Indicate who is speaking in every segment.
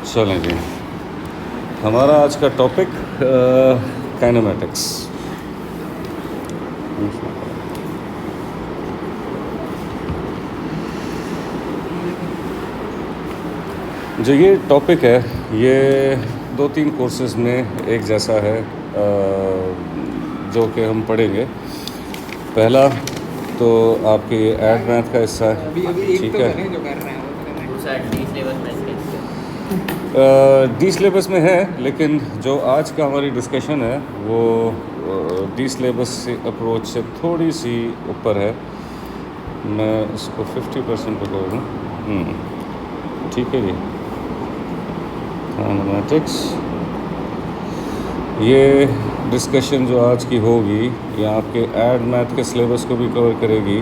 Speaker 1: चलें जी, हमारा आज का टॉपिक काइनेमेटिक्स। जो ये टॉपिक है ये 2-3 कोर्सेज़ में एक जैसा है जो कि हम पढ़ेंगे। पहला तो आपके ऐड मैथ का हिस्सा है, ठीक है। डी सिलेबस में है, लेकिन जो आज का हमारी डिस्कशन है वो डी सिलेबस से अप्रोच से थोड़ी सी ऊपर है। मैं इसको 50% पे कर दूँ, ठीक है जी। काइनेमेटिक्स, ये डिस्कशन जो आज की होगी ये आपके ऐड मैथ के सिलेबस को भी कवर करेगी।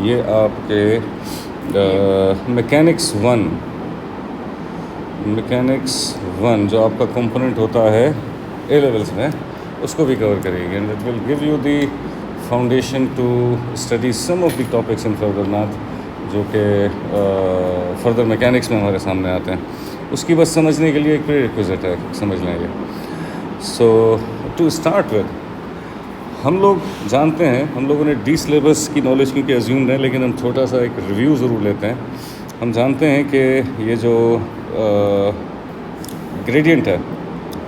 Speaker 1: ये आपके मैकेनिक्स वन जो आपका कंपोनेंट होता है ए लेवल्स में, उसको भी कवर करेगी। And it will give you the foundation to study some of the topics in further math जो कि फर्दर मैकेनिक्स में हमारे सामने आते हैं। उसकी बस समझने के लिए एक प्री रिक्विजिट है, समझ लेंगे। सो टू स्टार्ट विद, हम लोग जानते हैं, हम लोगों ने डी सिलेबस की नॉलेज क्योंकि अज्यूम्ड है, लेकिन हम छोटा सा एक रिव्यू ज़रूर लेते हैं। हम जानते हैं कि ये जो ग्रेडियंट है,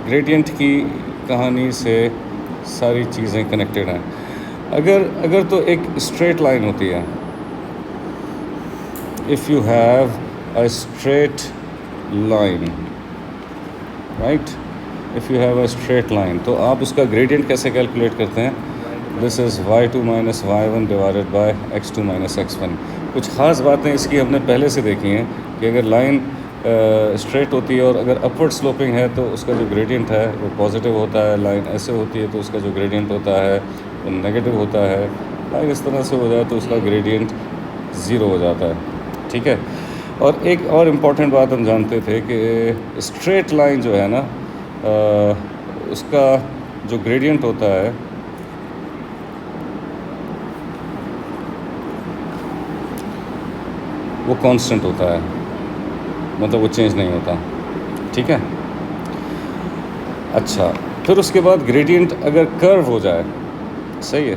Speaker 1: ग्रेडियंट की कहानी से सारी चीज़ें कनेक्टेड हैं। अगर तो एक स्ट्रेट लाइन होती है, if you have a straight line, right, if you have a straight line, तो आप उसका ग्रेडियंट कैसे कैलकुलेट करते हैं? This is y2 minus y1 divided by x2 minus x1। कुछ ख़ास बातें इसकी हमने पहले से देखी हैं कि अगर लाइन स्ट्रेट होती है और अगर अपवर्ड स्लोपिंग है तो उसका जो ग्रेडियंट है वो पॉजिटिव होता है। लाइन ऐसे होती है तो उसका जो ग्रेडियंट होता है वो नेगेटिव होता है। लाइन इस तरह से हो जाए तो उसका ग्रेडियंट ज़ीरो हो जाता है, ठीक है। और एक और इम्पॉर्टेंट बात हम जानते थे कि स्ट्रेट लाइन जो है ना, उसका जो ग्रेडियंट होता है वो कांस्टेंट होता है, मतलब वो चेंज नहीं होता, ठीक है। अच्छा, फिर उसके बाद ग्रेडियंट अगर कर्व हो जाए, सही है,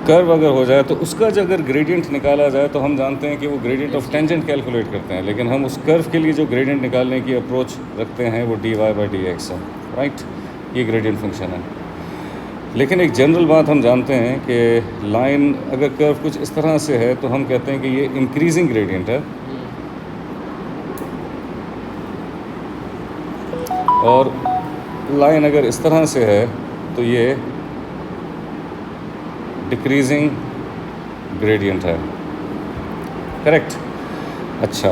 Speaker 1: कर्व अगर हो जाए तो उसका जो अगर ग्रेडियंट निकाला जाए तो हम जानते हैं कि वो ग्रेडियंट ऑफ टेंजेंट कैलकुलेट करते हैं, लेकिन हम उस कर्व के लिए जो ग्रेडियंट निकालने की अप्रोच रखते हैं वो dy/dx है, राइट। ये ग्रेडियंट फंक्शन है। लेकिन एक जनरल बात हम जानते हैं कि लाइन अगर कर्व कुछ इस तरह से है तो हम कहते हैं कि ये इंक्रीजिंग ग्रेडियंट है, और लाइन अगर इस तरह से है तो ये डिक्रीजिंग ग्रेडियंट है, करेक्ट। अच्छा,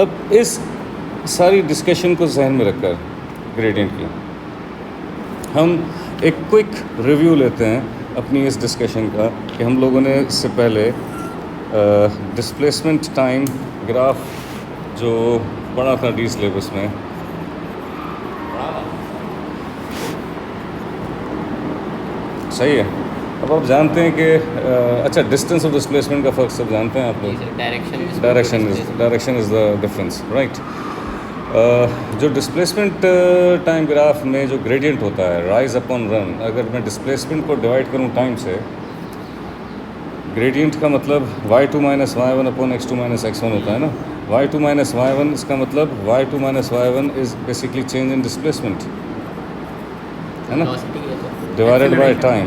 Speaker 1: अब इस सारी डिस्कशन को जहन में रखकर ग्रेडियंट की हम एक क्विक रिव्यू लेते हैं अपनी इस डिस्कशन का कि हम लोगों ने इससे पहले डिस्प्लेसमेंट टाइम ग्राफ जो पढ़ा था डी सिलेबस में, सही है। अब आप जानते हैं कि अच्छा, डिस्टेंस ऑफ डिस्प्लेसमेंट का फ़र्क सब जानते हैं आप लोग। Direction is the difference, right. जो डिस्प्लेसमेंट टाइम ग्राफ में जो ग्रेडियंट होता है, राइज अपॉन रन, अगर मैं डिस्प्लेसमेंट को डिवाइड करूं टाइम से, ग्रेडियंट का मतलब y2 minus y1 upon x2 minus x1 होता है ना। y2 माइनस y1, इसका मतलब y2 minus y1 is basically change in displacement, है ना, divided by time.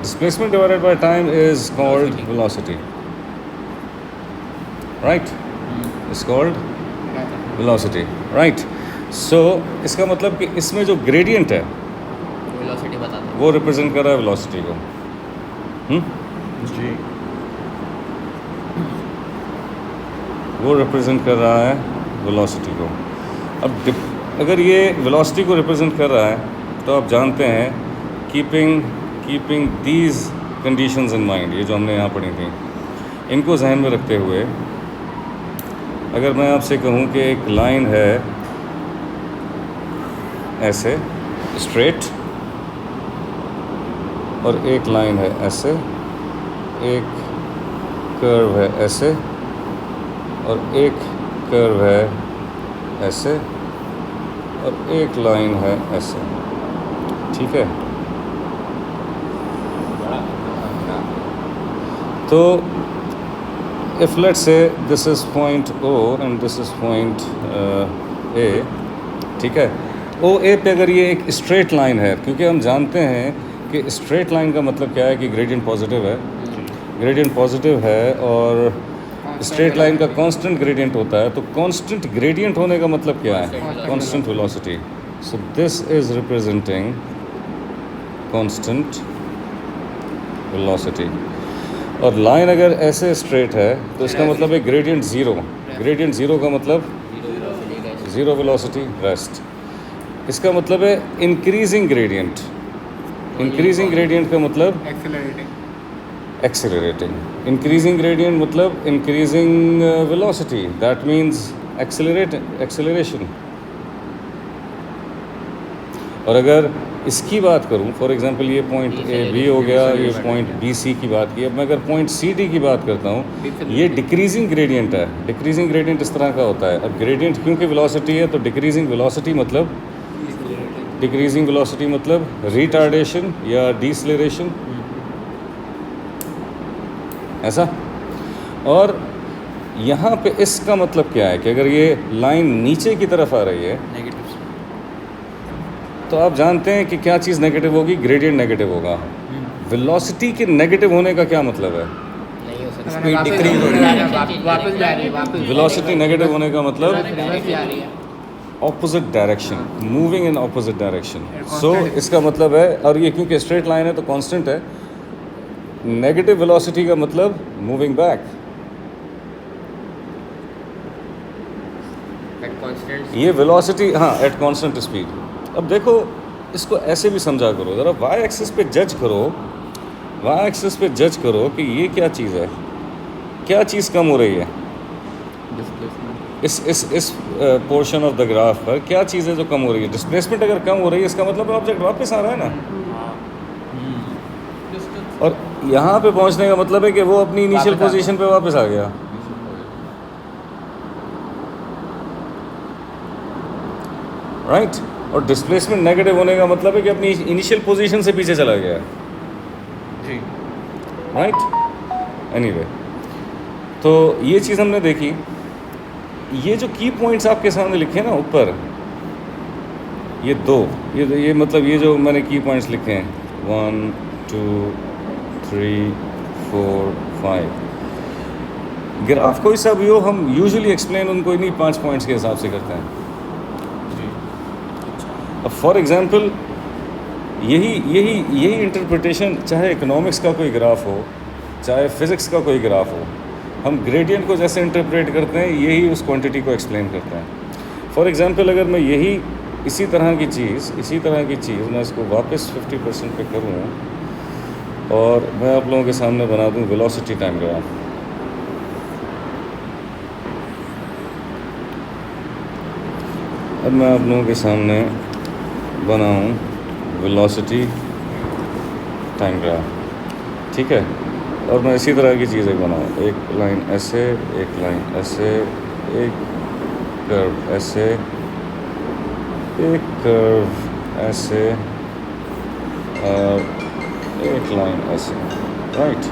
Speaker 1: Displacement divided by time is called velocity, right, is called velocity, right. So इसका मतलब कि इसमें जो ग्रेडियंट है
Speaker 2: वेलोसिटी बताता है,
Speaker 1: वो रिप्रेजेंट कर रहा है वेलोसिटी को,
Speaker 3: जी,
Speaker 1: वो रिप्रेजेंट कर रहा है वेलोसिटी को। अब अगर ये वेलोसिटी को रिप्रेजेंट कर रहा है तो आप जानते हैं keeping these conditions in mind, ये जो हमने यहाँ पढ़ी थी, इनको जहन में रखते हुए अगर मैं आपसे कहूँ कि एक लाइन है ऐसे स्ट्रेट और एक लाइन है ऐसे, एक कर्व है ऐसे और एक कर्व है ऐसे और एक लाइन है ऐसे, ठीक है। तो if let's say this is point O and this is point A, ठीक है। ओ ए पे अगर ये एक स्ट्रेट लाइन है, क्योंकि हम जानते हैं कि स्ट्रेट लाइन का मतलब क्या है कि ग्रेडियंट पॉजिटिव है, ग्रेडियंट पॉजिटिव है और स्ट्रेट लाइन का कांस्टेंट ग्रेडियंट होता है। तो कांस्टेंट ग्रेडियंट होने का मतलब क्या है? Constant velocity. So this is representing constant velocity. और लाइन अगर ऐसे स्ट्रेट है तो इसका मतलब है ग्रेडियंट ज़ीरो। ग्रेडियंट ज़ीरो का मतलब ज़ीरो वेलोसिटी, रेस्ट। इसका मतलब है इंक्रीजिंग ग्रेडियंट। इंक्रीजिंग ग्रेडियंट का मतलब एक्सेलरेटिंग। इंक्रीजिंग ग्रेडियंट मतलब increasing velocity, that means acceleration. और अगर इसकी बात करूं, फॉर एग्जांपल ये पॉइंट ए बी हो गया, ये पॉइंट बी सी की बात की। अब मैं अगर पॉइंट सी डी की बात करता हूं, ये डिक्रीजिंग ग्रेडियंट है। डिक्रीजिंग ग्रेडियंट इस तरह का होता है। अब ग्रेडियंट क्योंकि वेलोसिटी है तो डिक्रीजिंग वेलोसिटी मतलब रिटार्डेशन या डिसलेरेशन, ऐसा। और यहाँ पे इसका मतलब क्या है कि अगर ये लाइन नीचे की तरफ आ रही है तो आप जानते हैं कि क्या चीज़ नेगेटिव होगी? ग्रेडियंट नेगेटिव होगा। वेलोसिटी के नेगेटिव होने का क्या मतलब है?
Speaker 2: नहीं हो सकता।
Speaker 3: स्पीड डिक्रीज हो रही है, वापस जा रही है,
Speaker 1: वेलोसिटी नेगेटिव होने का मतलब
Speaker 3: रिवर्स जा रही है।
Speaker 1: Opposite direction, moving in opposite direction. So इसका मतलब है, और ये क्योंकि स्ट्रेट लाइन है तो कांस्टेंट है, नेगेटिव वेलोसिटी का मतलब मूविंग बैक।
Speaker 2: At constant
Speaker 1: ये वेलोसिटी, हाँ, एट कांस्टेंट स्पीड। अब देखो इसको ऐसे भी समझा करो ज़रा, वाई एक्सिस पे जज करो, वाई एक्सिस पे जज करो कि ये क्या चीज़ है, क्या चीज़ कम हो रही है इस पोर्शन ऑफ द ग्राफ पर, क्या चीज़ है जो कम हो रही है? डिस्प्लेसमेंट अगर कम हो रही है इसका मतलब ऑब्जेक्ट वापस आ रहा है ना। और यहाँ पे पहुँचने का मतलब है कि वो अपनी इनिशियल पोजीशन पे वापस आ गया। राइट। और डिस्प्लेसमेंट नेगेटिव होने का मतलब है कि अपनी इनिशियल पोजीशन से पीछे चला गया।
Speaker 3: जी,
Speaker 1: राइट। एनीवे, तो ये चीज़ हमने देखी। ये जो की पॉइंट्स आपके सामने लिखे हैं ना ऊपर, ये दो, ये मतलब ये जो मैंने की पॉइंट्स लिखे हैं 1 2 3 4 5, ग्राफ कोई सा भी हो, हम यूजुअली एक्सप्लेन उनको इन्हीं 5 पॉइंट्स के हिसाब से करते हैं। अब फॉर एग्जांपल यही इंटरप्रिटेशन, चाहे इकोनॉमिक्स का कोई ग्राफ हो, चाहे फिज़िक्स का कोई ग्राफ हो, हम ग्रेडियंट को जैसे इंटरप्रेट करते हैं यही उस क्वांटिटी को एक्सप्लेन करते हैं। फॉर एग्जांपल अगर मैं इसी तरह की चीज़ मैं इसको वापस 50% पे करूँ और मैं आप लोगों के सामने बना दूँ वेलोसिटी टाइम ग्राफ। अब मैं आप लोगों के सामने बनाऊँ वेलोसिटी टाइम ग्राफ, ठीक है। और मैं इसी तरह की चीज़ें बनाऊँ, एक लाइन ऐसे, एक लाइन ऐसे, एक कर्व ऐसे, एक कर्व ऐसे और एक लाइन ऐसे, right.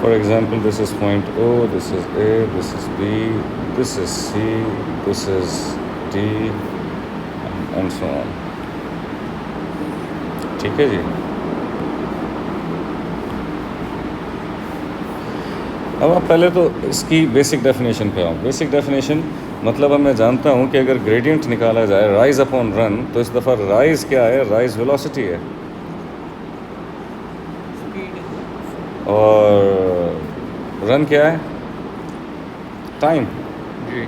Speaker 1: For example this is point O, this is A, this is B, this is C, this is D and so on, ठीक है जी। अब आप पहले तो इसकी बेसिक डेफिनेशन पे आओ। बेसिक डेफिनेशन मतलब अब मैं जानता हूँ कि अगर ग्रेडियंट निकाला जाए राइज अपॉन रन, तो इस दफ़ा राइज क्या है? राइज वेलोसिटी है और रन क्या है? टाइम।
Speaker 3: जी,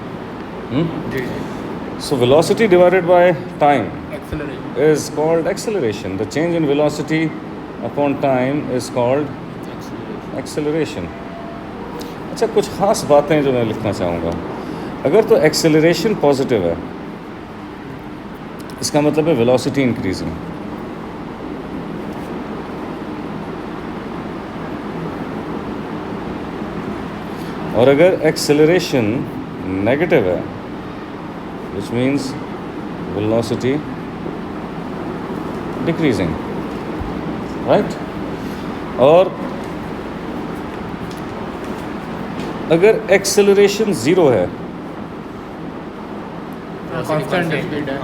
Speaker 1: So velocity divided by time
Speaker 3: acceleration.
Speaker 1: is called acceleration. The change in velocity upon time is called acceleration. अच्छा, कुछ ख़ास बातें जो मैं लिखना चाहूँगा। अगर तो एक्सेलरेशन पॉजिटिव है, इसका मतलब है वेलोसिटी इंक्रीजिंग। और अगर एक्सेलरेशन नेगेटिव है, which means velocity decreasing, right. और अगर एक्सेलरेशन ज़ीरो है
Speaker 3: कांस्टेंट स्पीड है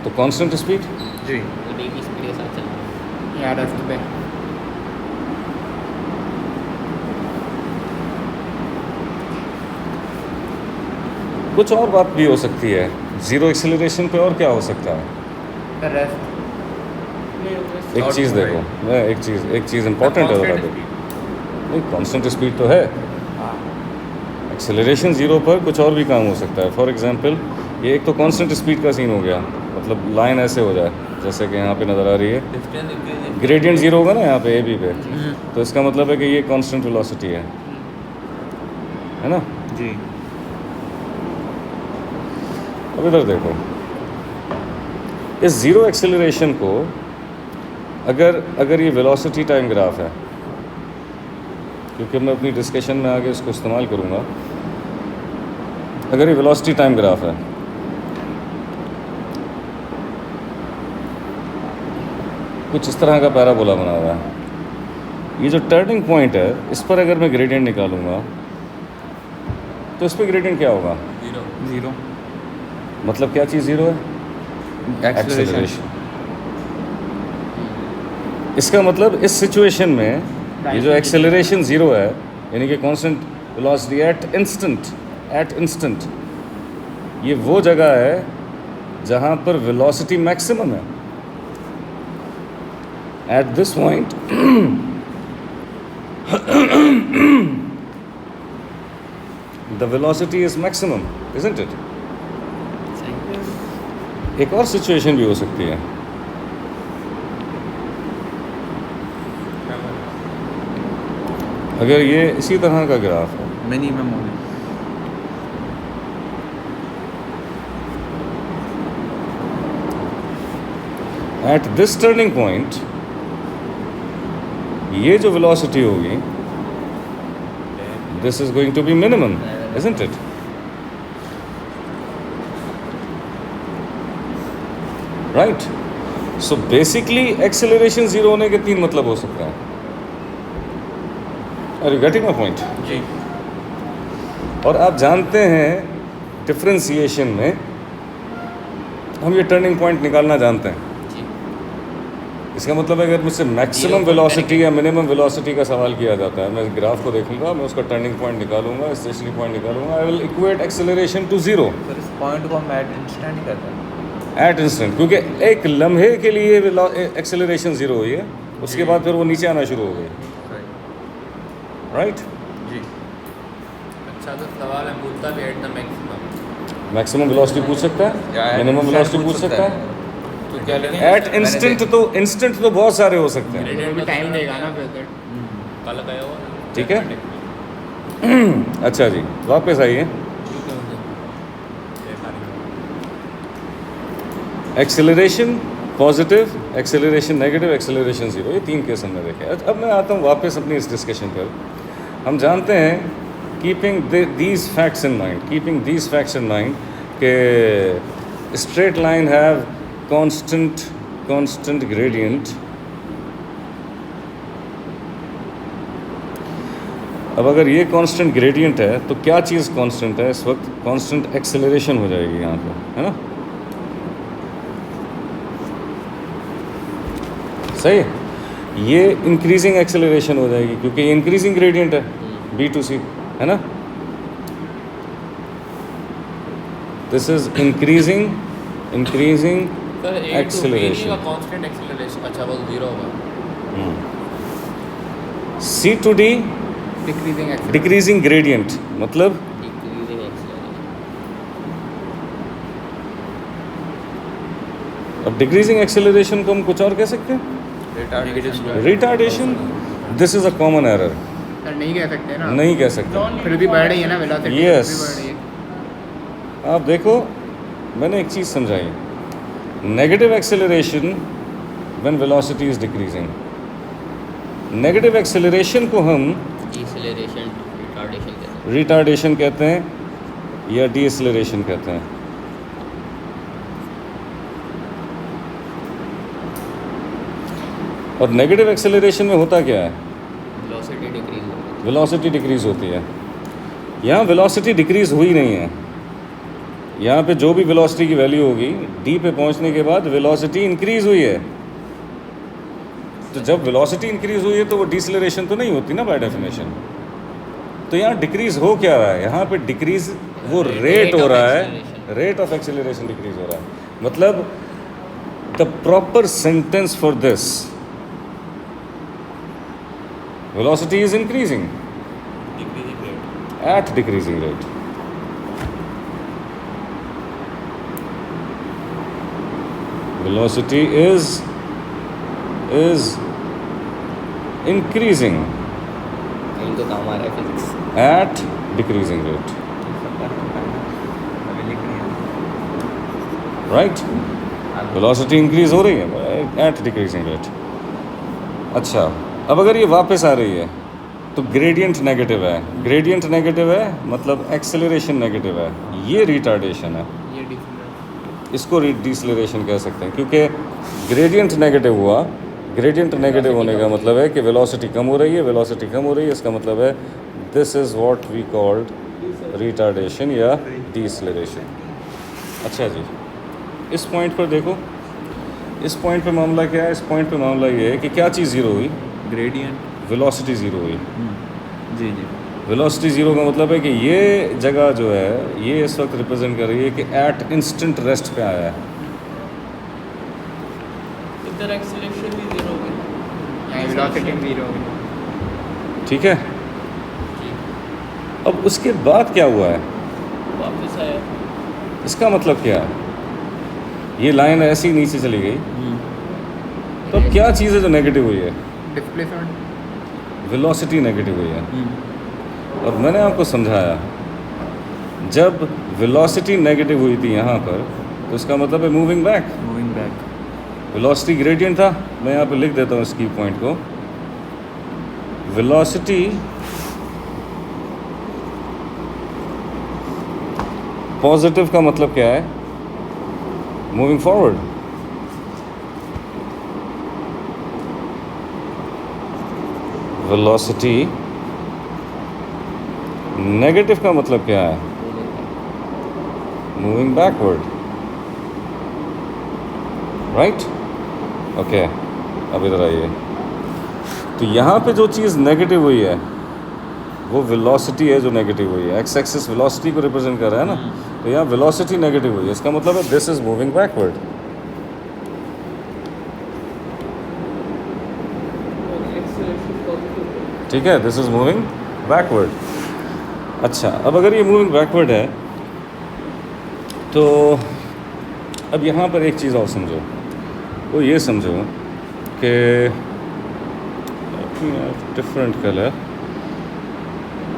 Speaker 1: तो कांस्टेंट स्पीड,
Speaker 3: जी
Speaker 2: डीवी स्पीड के साथ चलना है।
Speaker 3: या रेस्ट पे
Speaker 1: कुछ और बात भी हो सकती है ज़ीरो एक्सेलरेशन पे, और क्या हो सकता है।
Speaker 3: रेस्ट
Speaker 1: एक चीज़ देखो, मैं एक चीज़ इंपॉर्टेंट है बता दो। नहीं, कांस्टेंट स्पीड तो है, एक्सेलरेशन ज़ीरो पर कुछ और भी काम हो सकता है। फॉर एग्जांपल ये एक तो कांस्टेंट स्पीड का सीन हो गया, मतलब लाइन ऐसे हो जाए जैसे कि यहाँ पे नज़र आ रही है, ग्रेडियंट ज़ीरो होगा ना यहाँ पे ए बी पे, तो इसका मतलब है कि ये कांस्टेंट वेलोसिटी है ना।
Speaker 4: जी।
Speaker 1: अब इधर देखो, इस ज़ीरो एक्सेलरेशन को अगर ये वेलोसिटी टाइम ग्राफ है, क्योंकि मैं अपनी डिस्कशन में आगे इसको इस्तेमाल करूँगा, अगर ये वेलोसिटी टाइम ग्राफ है, कुछ इस तरह का पैराबोला बना हुआ है, ये जो टर्निंग पॉइंट है इस पर अगर मैं ग्रेडियंट निकालूंगा तो इस पर ग्रेडियंट क्या होगा,
Speaker 4: ज़ीरो।
Speaker 1: मतलब क्या चीज़ ज़ीरो है,
Speaker 4: एक्सेलरेशन।
Speaker 1: इसका मतलब इस सिचुएशन में ये जो एक्सेलरेशन ज़ीरो है, यानी कि कांस्टेंट वेलोसिटी एट इंस्टेंट, ये वो जगह है जहाँ पर वेलोसिटी मैक्सिमम है। At this point the velocity is maximum, isn't it. एक और सिचुएशन भी हो सकती है, अगर ये इसी तरह का ग्राफ है,
Speaker 4: मिनिमम होने।
Speaker 1: एट दिस टर्निंग पॉइंट ये जो वेलोसिटी होगी, this is going to be minimum, isn't it. Right. So basically acceleration zero होने के तीन मतलब हो सकते हैं। Are you getting my point?
Speaker 4: जी।
Speaker 1: और आप जानते हैं डिफरेंशिएशन में हम ये टर्निंग पॉइंट निकालना जानते हैं।
Speaker 2: जी।
Speaker 1: इसका मतलब है अगर मुझसे मैक्सिमम वेलोसिटी या मिनिमम वेलोसिटी का सवाल किया जाता है, मैं ग्राफ को देखूंगा, मैं उसका टर्निंग पॉइंट निकालूंगा, स्टेशनरी पॉइंट निकालूंगा, I will equate acceleration to zero
Speaker 4: sir इस पॉइंट को हम एट इंस्टेंट ही करते हैं।
Speaker 1: एट इंस्टेंट, क्योंकि एक लम्हे के लिए एक्सेलरेशन ज़ीरो हुई है, उसके बाद फिर वो नीचे आना शुरू हो गई, राइट।
Speaker 4: जी।
Speaker 3: अच्छा तो सवाल है पूछता भी at the maximum
Speaker 1: maximum velocity पूछ सकता है, मिनिमम वेलोसिटी पूछ सकता है।
Speaker 3: तो क्या लेंगे
Speaker 1: एट इंस्टेंट तो बहुत सारे हो सकते हैं,
Speaker 3: ग्रेडियंट भी टाइम देगा ना फिर
Speaker 2: कल गया हुआ
Speaker 1: ठीक है। अच्छा जी, वापस आइए। Acceleration positive, acceleration negative, acceleration zero, ये तीन केस हमने देखे। अब मैं आता हूँ वापस अपनी इस डिस्कशन पर। हम जानते हैं, keeping these facts in mind के straight line have constant gradient. अब अगर ये कांस्टेंट ग्रेडियंट है तो क्या चीज़ कांस्टेंट है इस वक्त, कांस्टेंट एक्सेलरेशन हो जाएगी यहाँ पे, है ना। सही, ये इंक्रीजिंग एक्सेलरेशन हो जाएगी क्योंकि ये इंक्रीजिंग ग्रेडियंट है, बी टू सी, है ना। This is increasing acceleration,
Speaker 2: constant acceleration. अच्छा वो जीरो होगा।
Speaker 1: C to D
Speaker 3: decreasing
Speaker 1: decreasing gradient, मतलब
Speaker 2: डिक्रीजिंग एक्सेलरेशन।
Speaker 1: अब डिक्रीजिंग एक्सेलरेशन को हम कुछ और कह सकते हैं, retardation. This is a common error,
Speaker 3: sir नहीं कह सकते ना,
Speaker 1: नहीं कह सकते।
Speaker 3: फिर भी बढ़ रही है ना वेलोसिटी,
Speaker 1: Yes.
Speaker 3: बढ़ रही है।
Speaker 1: आप देखो, मैंने एक चीज़ समझाई, negative acceleration when velocity is decreasing, negative acceleration को हम
Speaker 2: डिसेलरेशन, रिटार्डेशन कहते हैं।
Speaker 1: रिटार्डेशन कहते हैं, या डीएक्सेलरेशन कहते हैं। और नेगेटिव एक्सेलरेशन में होता क्या है?
Speaker 2: वेलोसिटी डिक्रीज हो रही
Speaker 1: वेलोसिटी डिक्रीज़ होती है। यहाँ वेलोसिटी डिक्रीज़ हुई नहीं है। यहाँ पे जो भी वेलोसिटी की वैल्यू होगी डी पे पहुँचने के बाद वेलोसिटी इंक्रीज़ हुई है। तो जब वेलोसिटी इंक्रीज़ हुई है तो वो डिसेलरेशन तो नहीं होती ना बाय डेफिनेशन। तो यहाँ डिक्रीज़ हो क्या रहा है? यहाँ पे डिक्रीज़ वो रेट हो रहा है, रेट ऑफ एक्सेलरेशन डिक्रीज़ हो रहा है। मतलब the proper sentence for this, velocity is increasing
Speaker 3: decreasing rate.
Speaker 1: at decreasing rate. Velocity is increasing
Speaker 2: कहीं तो काम आ रहा है फिजिक्स।
Speaker 1: at decreasing rate,
Speaker 4: अभी लिख रही है।
Speaker 1: right? Velocity increase हो रही है at decreasing rate. अच्छा, अब अगर ये वापस आ रही है तो ग्रेडियंट नेगेटिव है। ग्रेडियंट नेगेटिव है मतलब एक्सेलरेशन नेगेटिव है। ये रिटार्डेशन है,
Speaker 2: ये डिफरेंट
Speaker 1: इसको डिसेलरेशन कह सकते हैं क्योंकि ग्रेडियंट नेगेटिव हुआ। ग्रेडियंट नेगेटिव होने का मतलब है कि वेलोसिटी कम हो रही है, वेलोसिटी कम हो रही है, इसका मतलब है this is what we called retardation या डिसेलरेशन। अच्छा जी, इस पॉइंट पर देखो, इस पॉइंट पे मामला क्या है? इस पॉइंट पे मामला ये है कि क्या चीज़ ज़ीरो हुई?
Speaker 4: ग्रेडियंट।
Speaker 1: वेलोसिटी ज़ीरो हुई।
Speaker 4: जी जी।
Speaker 1: वेलोसिटी ज़ीरो का मतलब है कि ये जगह जो है ये इस वक्त रिप्रेजेंट कर रही है कि एट इंस्टेंट रेस्ट पे आया है।
Speaker 2: इधर एक्सेलरेशन भी जीरो हो गई,
Speaker 3: वेलोसिटी जीरो हो गई।
Speaker 1: ठीक है, अब उसके बाद क्या हुआ है?
Speaker 2: वापस आया।
Speaker 1: इसका मतलब क्या है? ये लाइन ऐसी ही नीचे चली गई, तो अब क्या चीज़ है जो नेगेटिव हुई है?
Speaker 3: डिस्प्लेसमेंट।
Speaker 1: वेलोसिटी नेगेटिव हुई है। और मैंने आपको समझाया जब वेलोसिटी नेगेटिव हुई थी यहाँ पर तो इसका मतलब है moving back.
Speaker 4: Moving back.
Speaker 1: Velocity gradient था, मैं यहाँ पे लिख देता हूँ इस की पॉइंट को। वेलोसिटी पॉजिटिव का मतलब क्या है? Moving forward. वेलोसिटी नेगेटिव का मतलब क्या है? Moving backward, right? ओके, अब इधर आइए। तो यहाँ पे जो चीज़ नेगेटिव हुई है वो वेलोसिटी है जो नेगेटिव हुई है। एक्स एक्सिस वेलोसिटी को रिप्रेजेंट कर रहा है ना, तो यहाँ वेलोसिटी नेगेटिव हुई है, इसका मतलब है दिस इज मूविंग बैकवर्ड। ठीक है, दिस इज मूविंग बैकवर्ड। अच्छा, अब अगर ये मूविंग बैकवर्ड है तो अब यहाँ पर एक चीज़ और समझो, वो ये समझो कि डिफरेंट कलर।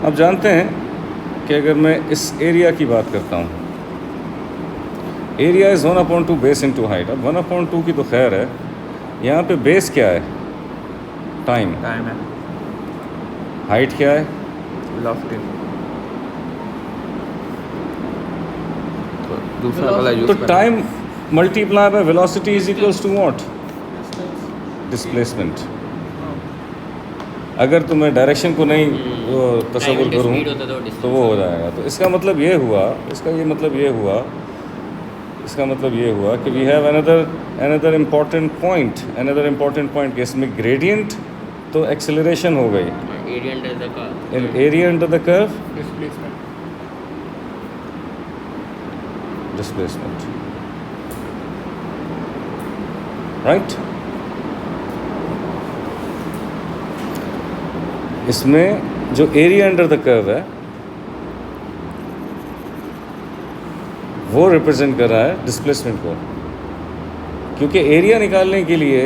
Speaker 1: आप जानते हैं कि अगर मैं इस एरिया की बात करता हूँ, area is 1/2 base into height. अब 1/2 की तो खैर है, यहाँ पे बेस क्या है? टाइम।
Speaker 4: टाइम है।
Speaker 1: हाइट क्या है?
Speaker 4: वेलोसिटी। तो दूसरा वाला यूज
Speaker 1: तो time multiply by velocity is equals to what? Displacement. अगर तो मैं डायरेक्शन को नहीं वो तस्वुर करूँ तो वो हो जाएगा। तो इसका मतलब ये हुआ, इसका मतलब ये हुआ कि we have another important point कि इसमें ग्रेडियंट तो एक्सेलरेशन हो गई,
Speaker 2: area under the curve,
Speaker 1: in area under the curve displacement, right? इसमें जो एरिया अंडर द कर्व है वो रिप्रेजेंट कर रहा है डिस्प्लेसमेंट को, क्योंकि एरिया निकालने के लिए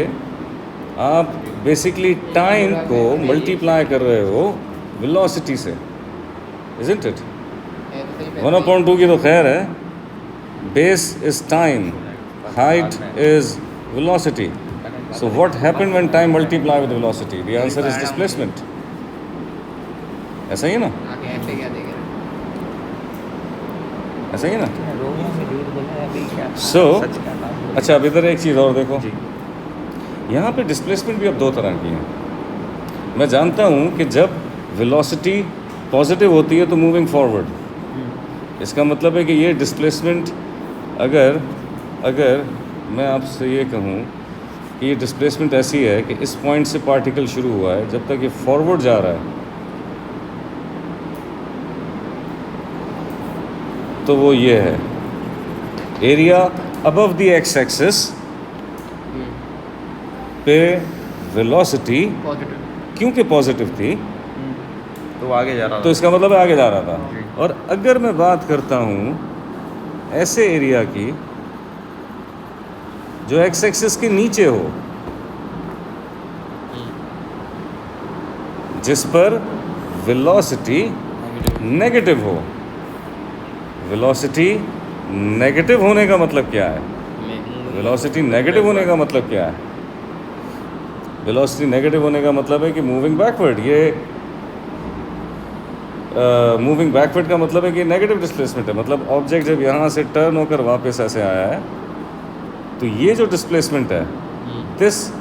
Speaker 1: आप बेसिकली टाइम को मल्टीप्लाई कर रहे हो वेलोसिटी से, इजंट इट? 1/2 की तो खैर है, base is time, height is velocity. So what happened when time multiplied with velocity? The answer is displacement. ऐसा ही है ना?
Speaker 3: आगे ऐसे क्या देख रहे
Speaker 1: ऐसा ही है ना?
Speaker 4: रोमियो में झूठ बोला है अभी क्या
Speaker 1: So,
Speaker 4: सच का नाम बोला।
Speaker 1: अच्छा अब इधर एक चीज़ और देखो,
Speaker 4: जी
Speaker 1: यहाँ पे डिस्प्लेसमेंट भी अब दो तरह की है। मैं जानता हूँ कि जब वेलोसिटी पॉजिटिव होती है तो मूविंग फॉरवर्ड, इसका मतलब है कि ये डिस्प्लेसमेंट, अगर अगर मैं आपसे ये कहूँ कि ये डिस्प्लेसमेंट ऐसी है कि इस पॉइंट से पार्टिकल शुरू हुआ है, जब तक ये फॉरवर्ड जा रहा है तो वो ये है area above the x axis पे वेलोसिटी
Speaker 2: पॉजिटिव।
Speaker 1: क्योंकि पॉजिटिव थी
Speaker 4: तो वो आगे जा रहा
Speaker 1: तो इसका मतलब है आगे जा रहा था।
Speaker 4: जी।
Speaker 1: और अगर मैं बात करता हूँ ऐसे एरिया की जो एक्स एक्सिस के नीचे हो, जिस पर वेलोसिटी नेगेटिव हो। वेलोसिटी नेगेटिव होने का मतलब क्या है? वेलोसिटी नेगेटिव होने का मतलब क्या है? वेलोसिटी नेगेटिव होने का मतलब है कि मूविंग बैकवर्ड। ये मूविंग बैकवर्ड का मतलब है कि नेगेटिव डिस्प्लेसमेंट है। मतलब ऑब्जेक्ट जब यहाँ से टर्न होकर वापस ऐसे आया है तो ये जो डिस्प्लेसमेंट है, दिस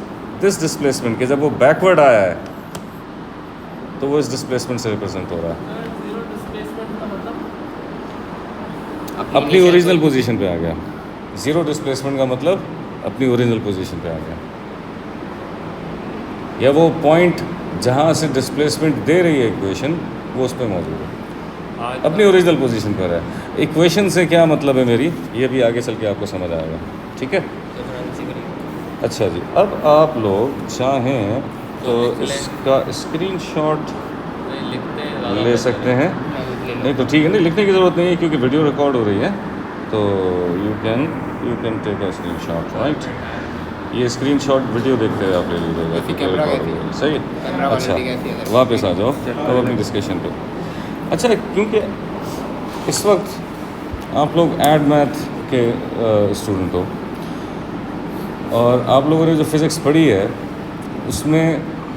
Speaker 1: डिस्प्लेसमेंट के जब वो बैकवर्ड आया है तो वो इस डिस्प्लेसमेंट से रिप्रेजेंट हो रहा है।
Speaker 2: जीरो डिस्प्लेसमेंट का मतलब
Speaker 1: अपनी ओरिजिनल पोजीशन पे आ गया। ज़ीरो डिस्प्लेसमेंट का मतलब अपनी ओरिजिनल पोजीशन पे आ गया, या वो पॉइंट जहाँ से डिस्प्लेसमेंट दे रही है इक्वेशन वो उस पर मौजूद है, अपनी ओरिजिनल पोजीशन पर है। इक्वेशन से क्या मतलब है मेरी, ये भी आगे चल के आपको समझ आएगा, ठीक है? अच्छा जी, अब आप लोग चाहें तो इसका स्क्रीनशॉट ले सकते हैं। नहीं तो ठीक है, नहीं लिखने की ज़रूरत नहीं है क्योंकि वीडियो रिकॉर्ड हो रही है, तो you can take a screenshot, right? ये स्क्रीनशॉट वीडियो देखते हुए आप ले लीजिएगा क्योंकि
Speaker 2: कैमरा
Speaker 1: रिकॉर्ड
Speaker 2: कैसी
Speaker 1: हो
Speaker 2: है?
Speaker 1: रही है। सही है?
Speaker 2: कैमरा
Speaker 1: अच्छा,
Speaker 2: क्वालिटी कैसी है?
Speaker 1: वापस आ जाओ अब अपनी डिस्कशन पे। अच्छा, क्योंकि इस वक्त आप लोग एड मैथ के स्टूडेंट हो और आप लोगों ने जो फिज़िक्स पढ़ी है उसमें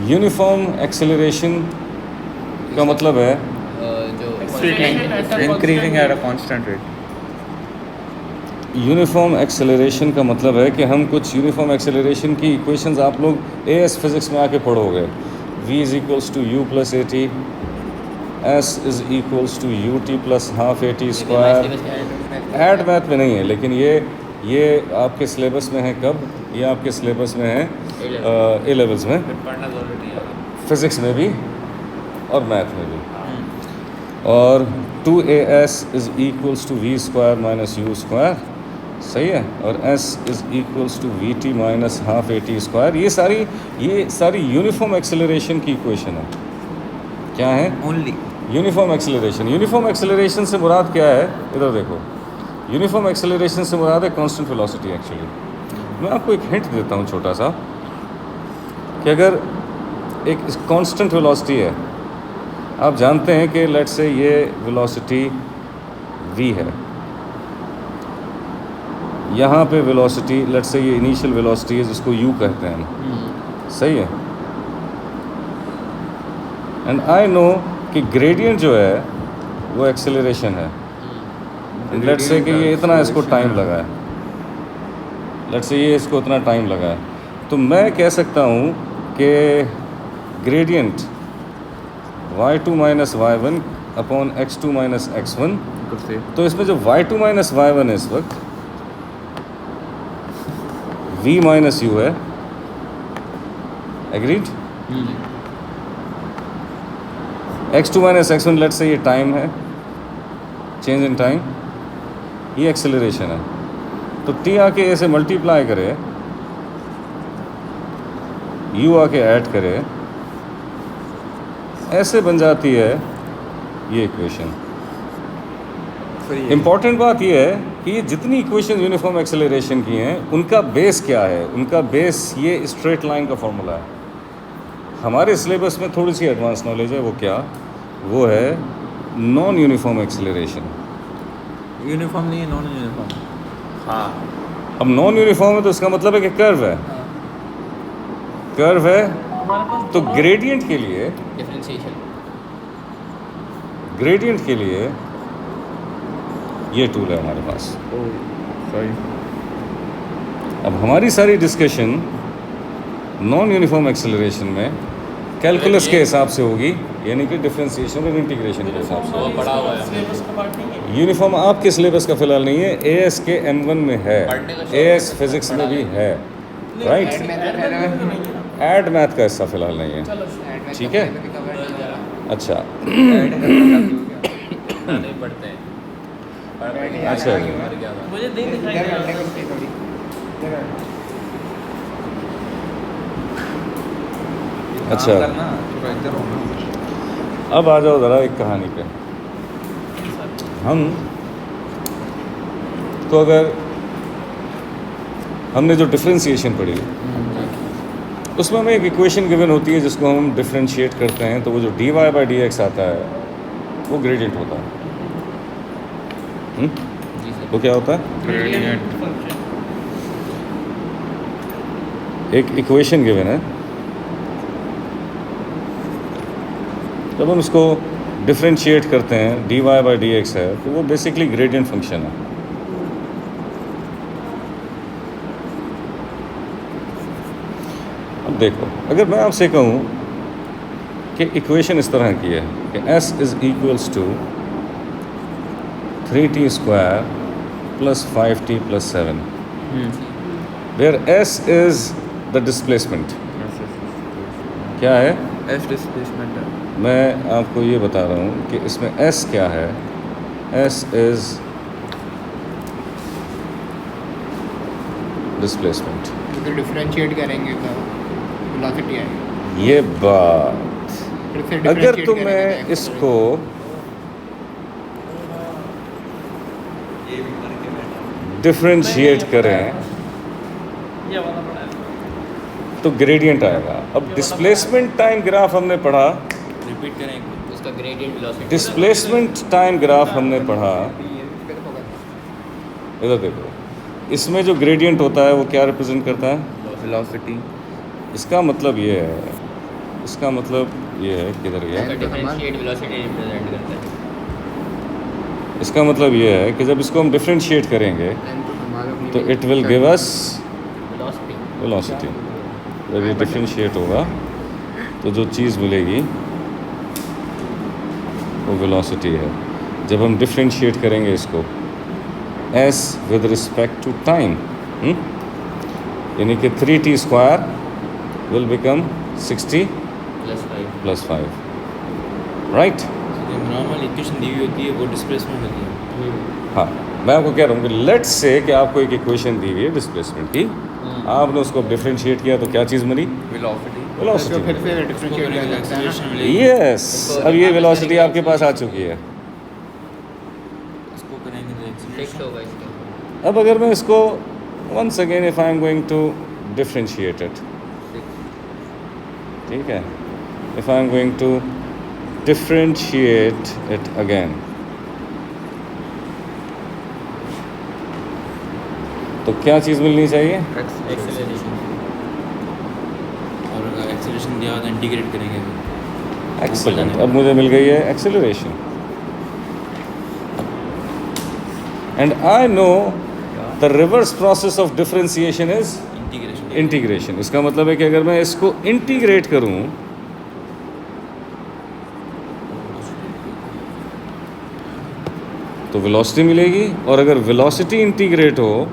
Speaker 1: यूनिफॉर्म एक्सेलरेशन का मतलब है
Speaker 4: increasing at a constant rate.
Speaker 1: Uniform acceleration का मतलब है कि हम कुछ यूनिफॉर्म एक्सेलरेशन की इक्वेशंस आप लोग एएस फिज़िक्स में आके पढ़ोगे। v is equals to u plus a t, s is equals to u t plus half a t square. Add math में नहीं है लेकिन ये आपके सिलेबस में है। कब? ये आपके सिलेबस में है ए लेवल्स में,
Speaker 3: पढ़ना जरूरी है।
Speaker 1: फिज़िक्स में भी और मैथ में भी। और 2as is equals to v square minus u square, सही है? और s is equals to v t minus half a t square. ये सारी यूनिफॉर्म एक्सेलरेशन की इक्वेशन है। क्या है?
Speaker 4: Only
Speaker 1: uniform acceleration. Uniform acceleration से मुराद क्या है? इधर देखो, यूनिफॉर्म एक्सेलरेशन से मुराद है कांस्टेंट वेलोसिटी। एक्चुअली मैं आपको एक हिंट देता हूँ छोटा सा कि अगर एक कांस्टेंट वेलोसिटी है, आप जानते हैं कि लेट्स से ये वेलोसिटी v है, यहाँ पे वेलोसिटी लेट्स से ये इनिशियल वेलोसिटी है जिसको u कहते हैं, सही है? एंड आई नो कि ग्रेडियंट जो है वो एक्सेलरेशन है। लेट्स से कि ये इतना इसको टाइम लगा है, लेट्स से ये इसको इतना टाइम लगा है, तो मैं कह सकता हूँ कि gradient y2 minus y1 upon x2 minus x1। तो इसमें जो y2 माइनस y1 है इस वक्त v माइनस u है। Agreed? x2 minus x1 let's say ये टाइम है, चेंज इन टाइम, ये एक्सेलरेशन है। तो t आके ऐसे मल्टीप्लाई करे, u आके ऐड करे, ऐसे बन जाती है ये इक्वेशन। इम्पॉर्टेंट बात ये है कि ये जितनी इक्वेशन यूनिफॉर्म एक्सेलरेशन की हैं उनका बेस क्या है? उनका बेस ये स्ट्रेट लाइन का फॉर्मूला है। हमारे सिलेबस में थोड़ी सी एडवांस नॉलेज है, वो क्या? वो है नॉन यूनिफॉर्म एक्सेलरेशन।
Speaker 4: यूनिफॉर्म नहीं है, नॉन यूनिफॉर्म।
Speaker 3: हाँ,
Speaker 1: अब नॉन यूनिफॉर्म है तो इसका मतलब है कि कर्व है, कर्व है।
Speaker 2: हमारे पास
Speaker 1: तो ग्रेडियंट के लिए ये टूल है हमारे पास।
Speaker 4: सॉरी।
Speaker 1: अब हमारी सारी डिस्कशन नॉन यूनिफॉर्म एक्सेलरेशन में कैलकुलस के हिसाब से होगी, यानी कि डिफरेंशिएशन और इंटीग्रेशन के हिसाब से।
Speaker 3: वो पढ़ा हुआ है।
Speaker 2: सिलेबस का पार्ट नहीं है।
Speaker 1: यूनिफॉर्म आपके सिलेबस का फिलहाल नहीं है, एएस के M1 में है,
Speaker 3: पढ़ने का शौक
Speaker 1: एएस
Speaker 3: है,
Speaker 1: फिजिक्स में
Speaker 3: पढ़ा
Speaker 1: भी
Speaker 3: लेंगे।
Speaker 1: है,
Speaker 2: नहीं,
Speaker 1: राइट।
Speaker 2: ऐड में तो नहीं है ना।
Speaker 1: ऐड मैथ का हिस्सा फिलहाल नहीं है।
Speaker 2: चलो
Speaker 1: ठीक है, अच्छा
Speaker 3: इतना नहीं पढ़ते हैं।
Speaker 1: अच्छा।
Speaker 2: मुझे नहीं दिखाई दे रहा।
Speaker 1: अच्छा।
Speaker 4: करना थोड़ा इधर हो ना।
Speaker 1: अब आ जाओ ज़रा एक कहानी पे। हम तो अगर हमने जो डिफरेंशिएशन पढ़ी उसमें हमें एक इक्वेशन गिवन होती है जिसको हम डिफरेंशिएट करते हैं, तो वो जो dy बाई डी एक्स आता है वो ग्रेडियंट होता है।
Speaker 3: जी सर।
Speaker 1: वो क्या होता है?
Speaker 4: ग्रेडियंट।
Speaker 2: फंक्शन
Speaker 1: एक इक्वेशन गिवन है, जब हम इसको डिफरेंशिएट करते हैं dy बाई डी एक्स है, तो वो बेसिकली ग्रेडियंट फंक्शन है। अब देखो, अगर मैं आपसे कहूँ कि इक्वेशन इस तरह की है कि s is equals to 3t square plus 5t plus 7, where s is the displacement. क्या है?
Speaker 4: एस डिस्प्लेसमेंट है।
Speaker 1: मैं आपको ये बता रहा हूँ कि इसमें s क्या है। s is displacement.
Speaker 5: तो डिफरेंशिएट करेंगे तो वेलोसिटी आएगी।
Speaker 1: ये बात,
Speaker 5: फिर से
Speaker 1: अगर
Speaker 5: differentiate
Speaker 1: तो
Speaker 5: करेंगे
Speaker 1: मैं
Speaker 5: तो
Speaker 1: इसको डिफरेंशिएट करें
Speaker 2: ये वाला बड़ा है।
Speaker 1: तो ग्रेडियंट आएगा। अब डिस्प्लेसमेंट टाइम ग्राफ हमने पढ़ा,
Speaker 3: रिपीट करें एक बार। उसका gradient velocity.
Speaker 1: Displacement time graph हमने पढ़ा। इधर देखो, इसमें जो ग्रेडियंट होता है वो क्या रिप्रेजेंट करता है?
Speaker 4: वेलोसिटी।
Speaker 1: इसका मतलब ये है, इसका मतलब ये है, किधर गया?
Speaker 3: डिफरेंशिएट वेलोसिटी रिप्रेजेंट करता है।
Speaker 1: इसका मतलब ये है कि जब इसको हम डिफरेंशिएट करेंगे तो it will give us
Speaker 3: velocity.
Speaker 1: Velocity. जब ये डिफरेंशिएट होगा तो जो चीज़ मिलेगी वो वेलोसिटी है। जब हम डिफरेंशिएट करेंगे इसको s with respect to time, यानी कि 3t square will become 60
Speaker 3: plus 5।
Speaker 1: Plus 5, right.
Speaker 3: Normal equation दी हुई होती है, वो डिस्प्लेसमेंट होती है।
Speaker 1: हाँ, मैं आपको कह रहा हूँ कि लेट्स से कि आपको एक इक्वेशन दी हुई है डिस्प्लेसमेंट की, आपने उसको डिफरेंशिएट किया तो क्या चीज़ मिली?
Speaker 4: वेलोसिटी।
Speaker 1: वेलोसिटी।
Speaker 5: फिर से डिफरेंशिएट कर सकते हैं ना।
Speaker 1: यस, अब ये वेलोसिटी आपके पास आ चुकी है।
Speaker 3: इसको करेंगे तो
Speaker 5: फिक्स
Speaker 3: एक्सीलरेशन
Speaker 5: होगा इसका।
Speaker 1: अब अगर मैं इसको once again if I am going to differentiate it, ठीक है, if I am going to differentiate it again, तो क्या चीज़ मिलनी चाहिए?
Speaker 3: एक्सीलरेशन। और अगर एक्सीलरेशन दिया तो इंटीग्रेट करेंगे तो
Speaker 1: एक्सीलेंट, अब मुझे मिल गई है acceleration. And I know the reverse process of differentiation is
Speaker 3: integration.
Speaker 1: Integration. इसका मतलब है कि अगर मैं इसको इंटीग्रेट करूं तो वेलोसिटी मिलेगी, और अगर वेलोसिटी इंटीग्रेट हो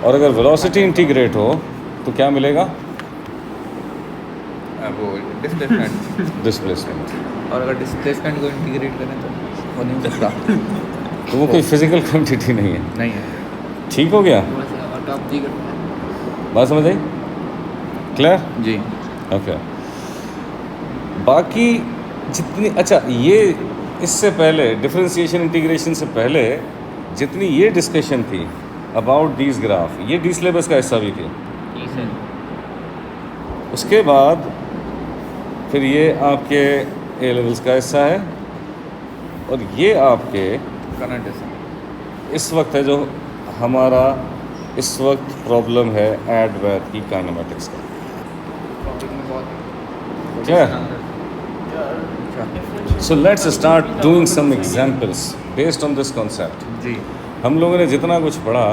Speaker 1: और अगर वेलोसिटी इंटीग्रेट हो तो क्या मिलेगा?
Speaker 4: वो डिस्प्लेसमेंट।
Speaker 1: डिस्प्लेसमेंट।
Speaker 4: और अगर डिस्प्लेसमेंट को इंटीग्रेट करें तो हो नहीं सकता।
Speaker 1: तो वो कोई फिजिकल क्वांटिटी नहीं है।
Speaker 4: नहीं है।
Speaker 1: ठीक हो गया?
Speaker 5: थोड़ा सा और टॉप जी करता है।
Speaker 1: बात समझ आई? क्लियर?
Speaker 4: जी।
Speaker 1: ओके। बाकी जितनी, अच्छा ये इससे पहले डिफरेंशिएशन इंटीग्रेशन से पहले जितनी ये डिस्कशन थी अबाउट दीज ग्राफ, ये डी सिलेबस का हिस्सा भी थी।
Speaker 3: जी सर।
Speaker 1: उसके बाद फिर ये आपके ए लेवल्स का हिस्सा है, और ये आपके
Speaker 4: करंट है।
Speaker 1: इस वक्त है जो हमारा इस वक्त प्रॉब्लम है एड वैथ की काइनेमेटिक्स का।
Speaker 5: टॉपिक में बहुत
Speaker 1: Clear?
Speaker 2: differential
Speaker 1: So let's
Speaker 2: equation
Speaker 1: start
Speaker 2: between
Speaker 1: doing
Speaker 2: the
Speaker 1: some
Speaker 2: same
Speaker 1: examples based on this concept.
Speaker 4: जी
Speaker 1: हम लोगों ने जितना कुछ पढ़ा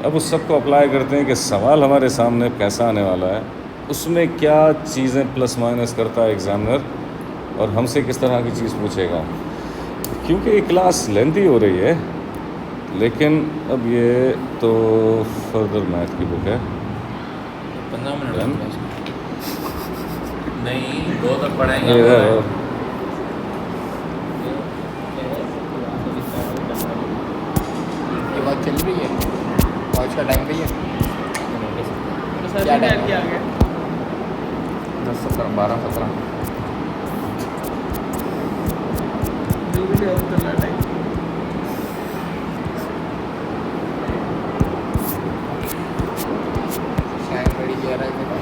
Speaker 1: अब उस सबको अप्लाई करते हैं कि सवाल हमारे सामने कैसा आने वाला है, उसमें क्या चीज़ें प्लस माइनस करता है एग्जामिनर और हमसे किस तरह की चीज़ पूछेगा। क्योंकि ये क्लास लेंथी हो रही है, लेकिन अब ये तो फर्दर मैथ की बुक है
Speaker 3: 15 मिनट
Speaker 1: Done.
Speaker 3: लगते हैं उसमें। नहीं 2 तक पढ़ाएंगे
Speaker 1: ये
Speaker 3: हमारा।
Speaker 5: ये बात चल रही है, आज का टाइम भी है।
Speaker 2: तो सर
Speaker 5: क्या
Speaker 2: ने
Speaker 5: टाइम
Speaker 2: क्या गया
Speaker 4: 10 17 12 17
Speaker 2: जो भी है उतना टाइम
Speaker 5: टाइम रेडी किया रहा है
Speaker 2: क्या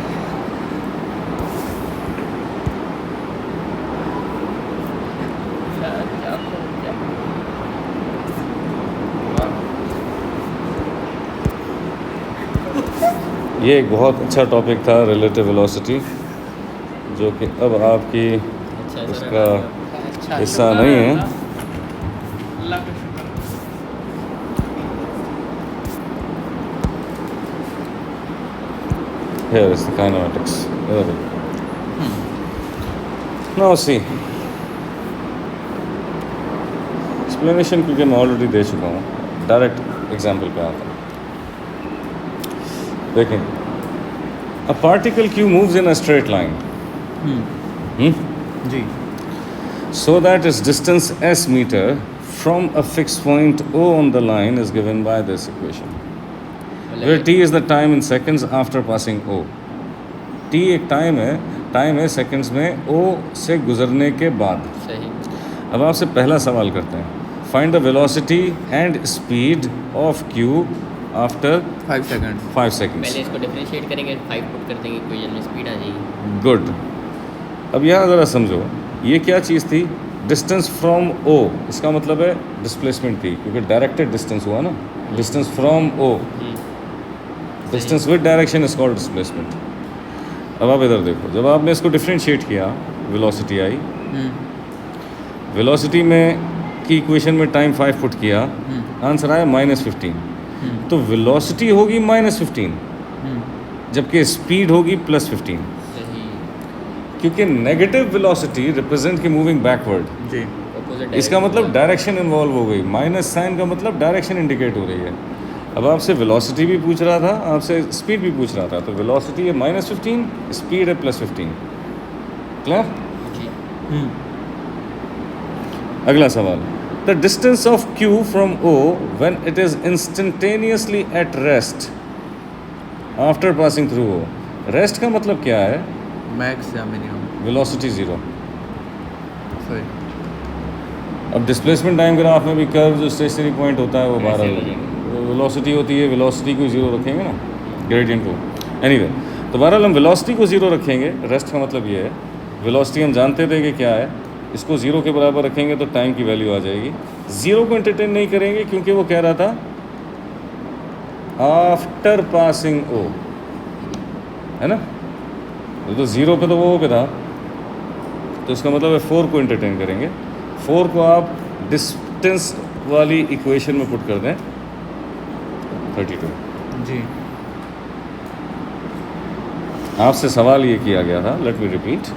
Speaker 2: क्या क्या
Speaker 1: ये एक बहुत अच्छा टॉपिक था रिलेटिव वेलोसिटी, जो कि अब आपकी उसका
Speaker 5: अच्छा
Speaker 1: हिस्सा नहीं है।
Speaker 2: अल्लाह का शुक्र
Speaker 1: Here is the kinematics. There we go. Now see, explanation क्योंकि मैं ऑलरेडी दे चुका हूँ, डायरेक्ट एग्जाम्पल पे आता हूँ। देखें, a particle q moves in a straight line,
Speaker 4: जी
Speaker 1: so that its distance s meter from a fixed point O on the line is given by this equation, where t is the time in seconds after passing O. t एक time है seconds में O से गुजरने के बाद।
Speaker 3: सही।
Speaker 1: अब आपसे पहला सवाल करते हैं, find the velocity and speed of q after
Speaker 4: 5 seconds
Speaker 1: 5 seconds.
Speaker 6: पहले इसको डिफरेंशिएट करेंगे, 5 पुट कर देंगे, इक्वेशन में स्पीड आ जाएगी।
Speaker 1: गुड। अब यहाँ ज़रा समझो, ये क्या चीज़ थी? डिस्टेंस फ्रॉम O, इसका मतलब है डिस्प्लेसमेंट थी, क्योंकि डायरेक्टेड डिस्टेंस हुआ ना। Distance from O, distance with direction is called displacement. अब आप इधर देखो, जब आपने इसको डिफरेंशिएट किया, वेलोसिटी आई, वेलोसिटी में की इक्वेशन में टाइम 5 पुट किया, आंसर आया -15। तो वेलोसिटी होगी -15, जबकि स्पीड होगी +15,
Speaker 6: सही।
Speaker 1: क्योंकि नेगेटिव वेलोसिटी रिप्रेजेंट की मूविंग बैकवर्ड।
Speaker 4: जी
Speaker 6: ऑपोजिट
Speaker 1: इसका मतलब डायरेक्शन इन्वॉल्व हो गई, माइनस साइन का मतलब डायरेक्शन इंडिकेट हो रही है। अब आपसे वेलोसिटी भी पूछ रहा था, आपसे स्पीड भी पूछ रहा था, तो वेलोसिटी है -15, स्पीड है +15। क्लियर?
Speaker 6: जी।
Speaker 1: अगला सवाल, the distance of q from O when it is instantaneously at rest after passing through O। Rest का मतलब क्या है?
Speaker 4: मैक्स या मिनिमम
Speaker 1: वेलोसिटी 0।
Speaker 4: सही
Speaker 1: अब डिस्प्लेसमेंट टाइम ग्राफ में भी कर्व जो स्टेशनरी पॉइंट होता है वो
Speaker 6: ऐसे
Speaker 1: 12
Speaker 6: हो जाएगा।
Speaker 1: वेलोसिटी होती है, वेलोसिटी को 0 रखेंगे ना, ग्रेडियंट को। एनीवे, तो बहरहाल हम वेलोसिटी को 0 रखेंगे। रेस्ट का मतलब ये है, वेलोसिटी हम जानते थे कि क्या है, इसको 0 के बराबर रखेंगे तो टाइम की वैल्यू आ जाएगी। 0 को एंटरटेन नहीं करेंगे क्योंकि वो कह रहा था आफ्टर पासिंग O, है ना। तो 0 पे तो वो पे था, तो इसका मतलब है 4 को एंटरटेन करेंगे। 4 को आप डिस्टेंस वाली इक्वेशन में पुट कर दें, 32।
Speaker 4: जी
Speaker 1: आपसे सवाल ये किया गया था, लेट मी रिपीट,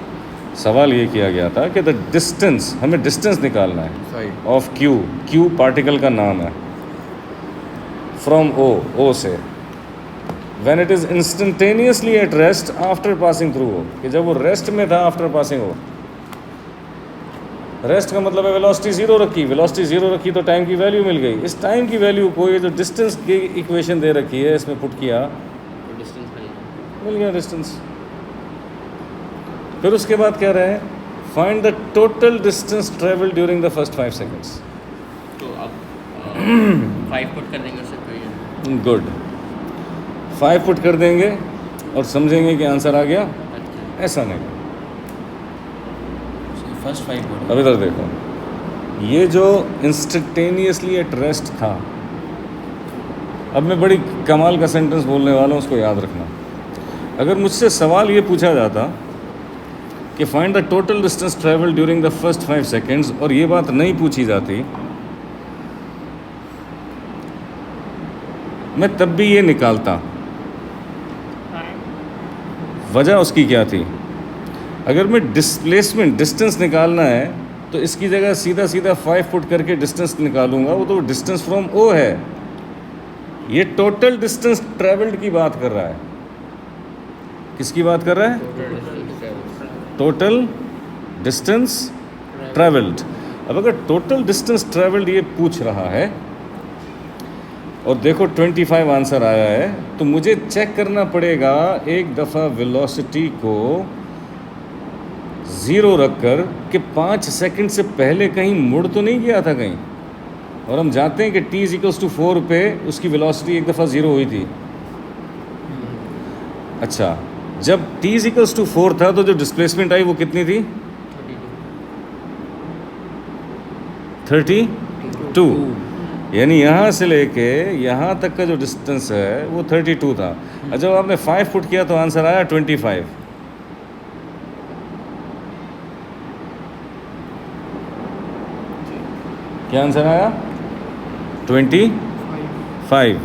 Speaker 1: सवाल ये किया गया था कि द डिस्टेंस, हमें डिस्टेंस निकालना है
Speaker 4: सही
Speaker 1: ऑफ Q पार्टिकल का नाम है, फ्रॉम O से, when it is instantaneously at rest after passing through O, कि जब वो रेस्ट में था आफ्टर पासिंग O। रेस्ट का मतलब है वेलोसिटी 0 रखी, वेलोसिटी 0 रखी तो टाइम की वैल्यू मिल गई। इस टाइम की वैल्यू को ये जो डिस्टेंस की इक्वेशन दे रखी है इसमें पुट किया,
Speaker 6: तो डिस्टेंस
Speaker 1: मिल गया डिस्टेंस। फिर उसके बाद कह रहे हैं find the total distance travel during the first 5 seconds.
Speaker 6: तो अब 5 पुट कर देंगे उस इक्वेशन।
Speaker 1: गुड, 5 पुट कर देंगे और समझेंगे कि आंसर आ गया।
Speaker 6: अच्छा।
Speaker 1: ऐसा नहीं,
Speaker 3: फर्स्ट 5 बोर्ड
Speaker 1: अब इधर देखो, ये जो इंस्टेंटेनियसली एट रेस्ट था, अब मैं बड़ी कमाल का सेंटेंस बोलने वाला हूँ, उसको याद रखना। अगर मुझसे सवाल ये पूछा जाता कि find the total distance travel during the first 5 seconds, और ये बात नहीं पूछी जाती, मैं तब भी ये निकालता। वजह उसकी क्या थी? अगर मैं डिस्प्लेसमेंट डिस्टेंस निकालना है तो इसकी जगह सीधा सीधा 5 फुट करके डिस्टेंस निकालूंगा, वो तो डिस्टेंस फ्रॉम ओ है। ये टोटल डिस्टेंस ट्रेवल्ड की बात कर रहा है। किसकी बात कर रहा है? Total distance travelled. अब अगर टोटल डिस्टेंस ट्रेवल्ड ये पूछ रहा है और देखो 25 आंसर आया है, तो मुझे चेक करना पड़ेगा एक दफ़ा वेलोसिटी को 0 रखकर कि 5 सेकंड से पहले कहीं मुड़ तो नहीं गया था कहीं। और हम जानते हैं कि t = 4 पे उसकी वेलोसिटी एक दफ़ा 0 हुई थी। अच्छा, जब t = 4 था तो जो डिस्प्लेसमेंट आई वो कितनी थी? 32। यानी यहाँ से लेके यहाँ तक का जो डिस्टेंस है वो 32 था। और जब आपने 5 फुट किया तो आंसर आया 25। क्या आंसर आया? 25।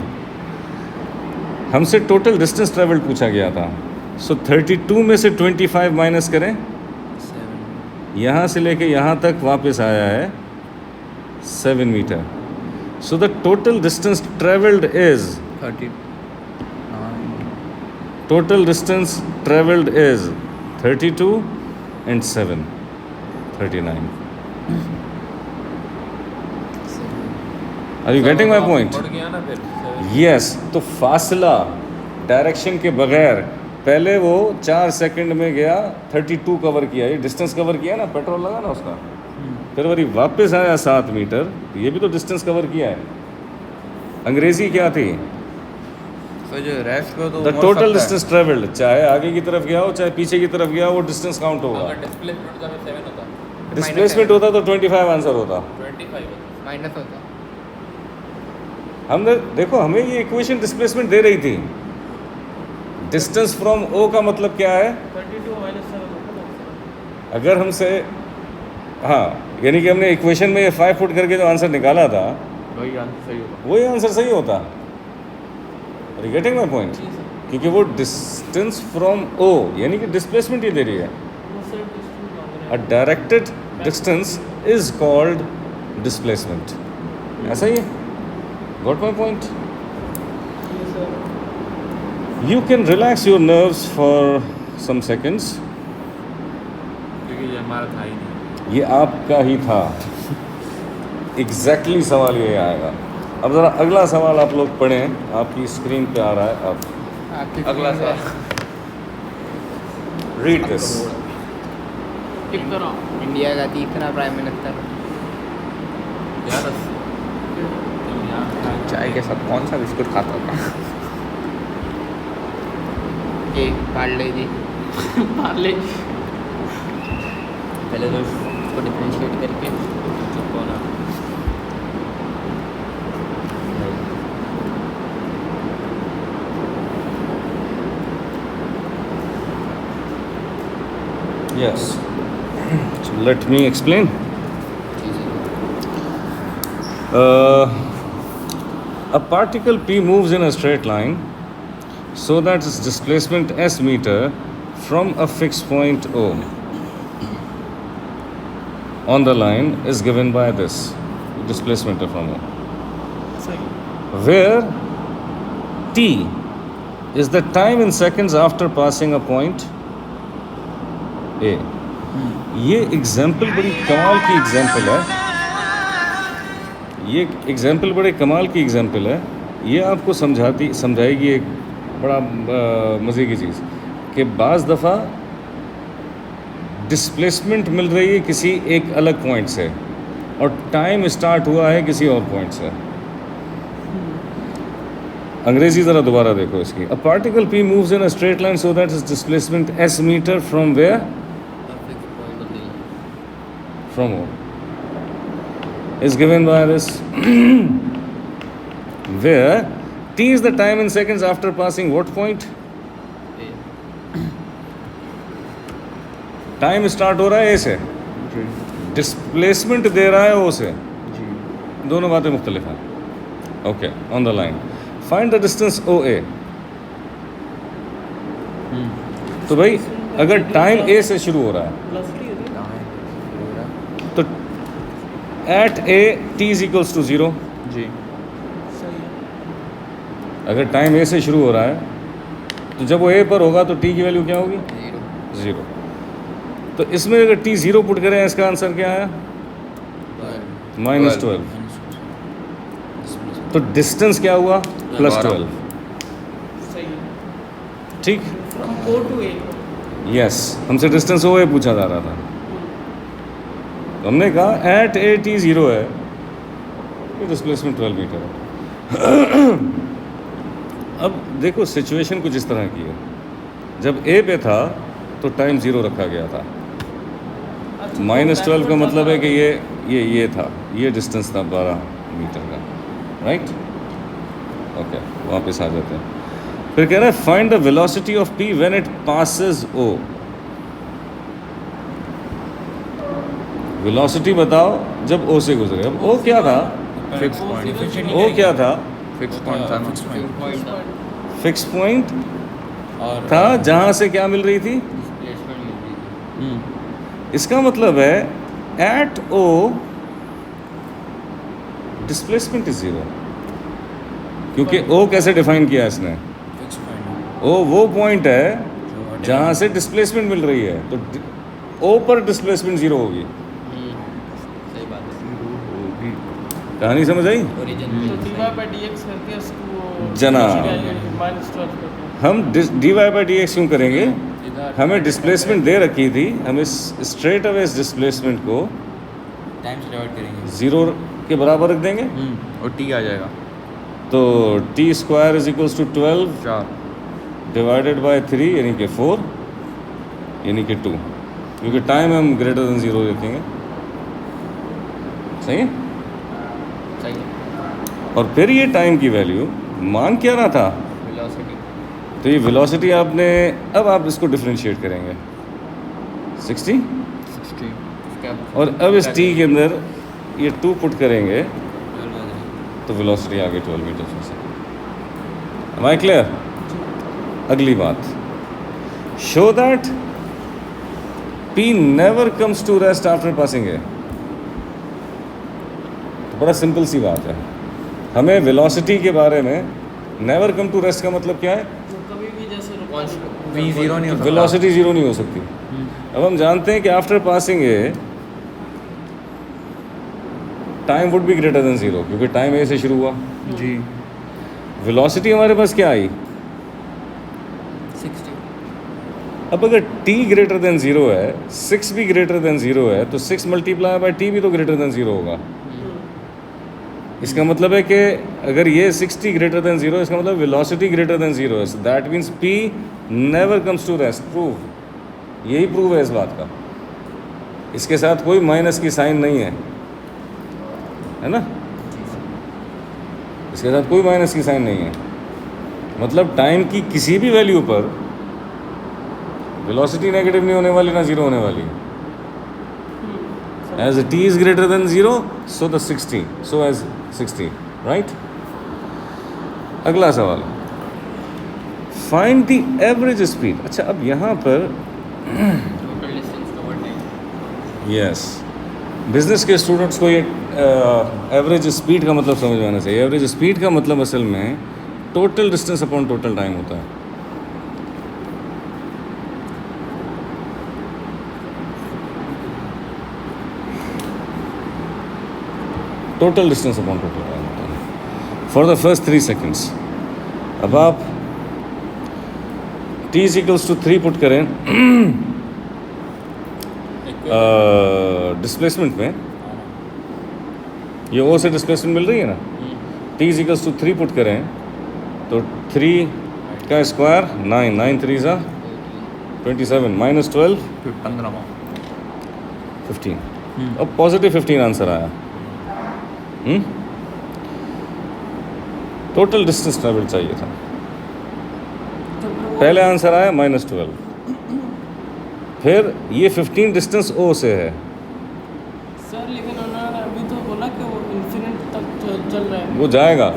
Speaker 1: हमसे टोटल डिस्टेंस ट्रेवल पूछा गया था। सो 32 में से 25 माइनस करें, यहाँ से लेके यहाँ तक वापस आया है 7 metre. So the total distance traveled is
Speaker 4: 30.
Speaker 1: total distance traveled is 32 and 7, 39. Are you getting my point?
Speaker 3: बढ़ गया ना फिर।
Speaker 1: Yes. तो फासला डायरेक्शन के बगैर पहले वो 4 सेकंड में गया, 32 कवर किया, ये डिस्टेंस कवर किया ना, पेट्रोल लगा ना उसका, फिर वही वापस आया 7 मीटर, तो ये भी तो डिस्टेंस कवर किया है। अंग्रेजी क्या थी?
Speaker 4: तो जो रेस्ट पे तो
Speaker 1: द टोटल डिस्टेंस ट्रेवल्ड, चाहे आगे की तरफ गया हो चाहे पीछे की तरफ गया हो, वो डिस्टेंस काउंट होगा।
Speaker 3: अगर डिस्प्लेसमेंट होता फिर 7 होता,
Speaker 1: डिस्प्लेसमेंट होता तो 25 आंसर होता।
Speaker 3: 25 होता।
Speaker 5: माइनस होता।
Speaker 1: हमने देखो, हमें ये इक्वेशन डिस्प्लेसमेंट दे रही थी। डिस्टेंस फ्रॉम ओ का मतलब क्या है?
Speaker 2: 32 - 7 होता है।
Speaker 1: अगर हमसे, हाँ, यानी कि हमने इक्वेशन में 5 फुट करके जो आंसर निकाला था
Speaker 4: वही आंसर सही होगा।
Speaker 1: वही आंसर सही होता। Are you getting my point? क्योंकि वो डिस्टेंस फ्रॉम ओ यानी कि डिस्प्लेसमेंट ही दे रही है।
Speaker 2: वो सर डिस्टेंस मांग
Speaker 1: अ
Speaker 2: रहे हैं।
Speaker 1: Directed distance is called displacement. ऐसा ही है। Got my point?
Speaker 2: ये sir
Speaker 1: you can relax your nerves for some seconds.
Speaker 3: क्योंकि ये हमारा था ही नहीं।
Speaker 1: ये आपका ही था। एग्जैक्टली सवाल ये आएगा। अब ज़रा अगला सवाल आप लोग पढ़ें, आपकी स्क्रीन पे आ रहा है। अब
Speaker 5: आपकी
Speaker 4: अगला
Speaker 5: screen
Speaker 4: सवाल।
Speaker 1: Read this.
Speaker 2: टिक करो।
Speaker 5: पे इंडिया का तीसरा प्राइम मिनिस्टर।
Speaker 3: यार तुम यहाँ
Speaker 4: चाय के साथ कौन सा बिस्कुट खाता था?
Speaker 5: ये पार्ले जी।
Speaker 2: पार्ले
Speaker 6: पहले तो इसको डिफरेंशिएट करके
Speaker 3: चुप होना।
Speaker 1: Yes. So let me explain. A particle P moves in a straight line so that its displacement s meter from a fixed point O on the line is given by this displacement from O, where t is the time in seconds after passing a point A. ये example बड़ी कमाल की example है। ये example बड़े कमाल की example है। ये आपको समझाएगी एक बड़ा मज़े की चीज़ कि बाज़ दफ़ा डिस्प्लेसमेंट मिल रही है किसी एक अलग पॉइंट से और टाइम स्टार्ट हुआ है किसी और पॉइंट से। अंग्रेजी ज़रा दोबारा देखो इसकी। A particle P moves in a straight line so that its displacement s metre from where? From O is given by this where t is the time in seconds after passing what point? Time start हो रहा है ए से,
Speaker 4: जी
Speaker 1: displacement दे रहा है ओ से,
Speaker 4: जी
Speaker 1: दोनों बातें मुख्तलिफ हैं. Okay, on the line find the distance O A. तो भाई अगर टाइम ए से शुरू हो रहा है
Speaker 2: प्लस
Speaker 1: तो at a t is equals to 0.
Speaker 4: जी
Speaker 2: सही है.
Speaker 1: अगर टाइम ए से शुरू हो रहा है तो जब वो ए पर होगा तो टी की वैल्यू क्या होगी? 0. तो इसमें अगर टी 0 पुट करें इसका आंसर क्या है? -12. तो डिस्टेंस क्या हुआ? +12.
Speaker 2: सही है.
Speaker 1: ठीक.
Speaker 2: From O to A.
Speaker 1: Yes, हमसे डिस्टेंस ओ ए पूछा जा रहा था. तो हमने कहा एट ए टी 0 है, ये डिस्प्लेसमेंट 12 मीटर है. अब देखो सिचुएशन कुछ इस तरह की है. जब ए पे था तो टाइम 0 रखा गया था.
Speaker 2: अच्छा,
Speaker 1: -12 का मतलब है कि ये था, ये डिस्टेंस था 12 मीटर का. राइट. ओके, वापस आ जाते हैं. फिर कह रहा है find the velocity of P when it passes O. Velocity बताओ जब ओ से गुजरे. अब ओ क्या था?
Speaker 4: फिक्स पॉइंट
Speaker 1: ओ क्या था?
Speaker 4: फिक्स पॉइंट था ना
Speaker 6: पॉइंट था
Speaker 1: फिक्स पॉइंट
Speaker 6: और
Speaker 1: था जहां से क्या मिल रही थी?
Speaker 6: डिस्प्लेसमेंट मिल रही थी.
Speaker 1: इसका मतलब है एट ओ डिस्प्लेसमेंट इज 0, क्योंकि ओ कैसे डिफाइन किया इसने? ओ वो पॉइंट है जहां से डिस्प्लेसमेंट मिल रही है, तो ओ पर डिस्प्लेसमेंट 0 होगी.
Speaker 6: सही बात है.
Speaker 1: कहानी समझ आई?
Speaker 6: ओरिजिन
Speaker 2: तो दीवार पर dx करके उसको
Speaker 1: जना.
Speaker 2: -12 करके.
Speaker 1: हम d y by d x क्यों करेंगे? हमें डिस्प्लेसमेंट दे रखी थी, हम इस स्ट्रेट अवे इस डिस्प्लेसमेंट को
Speaker 6: टाइम से डिवाइड करेंगे.
Speaker 1: 0 के बराबर रख देंगे.
Speaker 4: और टी आ जाएगा
Speaker 1: तो t square is equals to 12
Speaker 4: 4
Speaker 1: divided by 3 यानी कि 4 यानी कि 2, क्योंकि टाइम हम ग्रेटर देन 0 रखेंगे. सही है.
Speaker 6: सही है.
Speaker 1: और फिर ये टाइम की वैल्यू मान क्या रहा था?
Speaker 6: वेलोसिटी.
Speaker 1: तो ये वेलोसिटी आपने, अब आप इसको डिफरेंशिएट करेंगे 60
Speaker 4: 60
Speaker 1: और अब इस टी के अंदर ये 2 पुट करेंगे तो वेलोसिटी आ गई 12 मीटर पर सेकंड. एम आई क्लियर? अगली बात, show that P never comes to rest after passing A. तो बड़ा सिंपल सी बात है. हमें वेलोसिटी के बारे में नेवर कम टू रेस्ट का मतलब क्या है?
Speaker 2: जो कभी भी जैसे रुका नहीं.
Speaker 4: V 0 नहीं हो सकता
Speaker 1: वेलोसिटी 0 नहीं हो सकती. अब हम जानते हैं कि after passing A time would be greater than 0, क्योंकि टाइम ए से शुरू हुआ.
Speaker 4: जी
Speaker 1: वेलोसिटी हमारे पास क्या आई?
Speaker 6: 60.
Speaker 1: अब अगर t ग्रेटर देन 0 है, 6 भी ग्रेटर देन 0 है, तो 6 मल्टीप्लाई बाय t भी तो ग्रेटर देन 0 होगा. इसका मतलब है कि अगर ये 60 ग्रेटर देन 0, इसका मतलब वेलोसिटी ग्रेटर देन 0 है. So that means p never comes to rest. Prove. यही प्रूव है इस बात का. इसके साथ कोई माइनस की साइन नहीं है ना? इसके साथ कोई माइनस की साइन नहीं है. मतलब टाइम की किसी भी वैल्यू पर वेलोसिटी नेगेटिव नहीं होने वाली, ना 0 होने वाली. As t is greater than 0, so the 60, so as 60, right? अगला सवाल, find the average speed. अच्छा, अब यहाँ पर
Speaker 6: total distance cover time.
Speaker 1: Yes, business के स्टूडेंट्स को ये एवरेज स्पीड का मतलब समझ में आना चाहिए. एवरेज स्पीड का मतलब असल में total distance upon total time होता है. Total distance upon total time होता है फॉर द फर्स्ट 3 सेकेंड्स. अब आप t is equals to 3 put करें डिस्प्लेसमेंट में, ये ओ से डिस्प्लेसमेंट मिल रही है ना. t is equals to 3 put करें तो 3 का स्क्वायर 9, 9 3 ज़ा 27 माइनस 12
Speaker 4: 15
Speaker 1: 15. अब पॉजिटिव 15 आंसर आया. टोटल डिस्टेंस ट्रेवल चाहिए था. पहले आंसर आया -12. फिर ये 15 डिस्टेंस ओ से है,
Speaker 2: सर लेकिन उन्होंने अभी तो बोला कि वो इन्फिनिट तक चल रहा है
Speaker 1: वो जाएगा,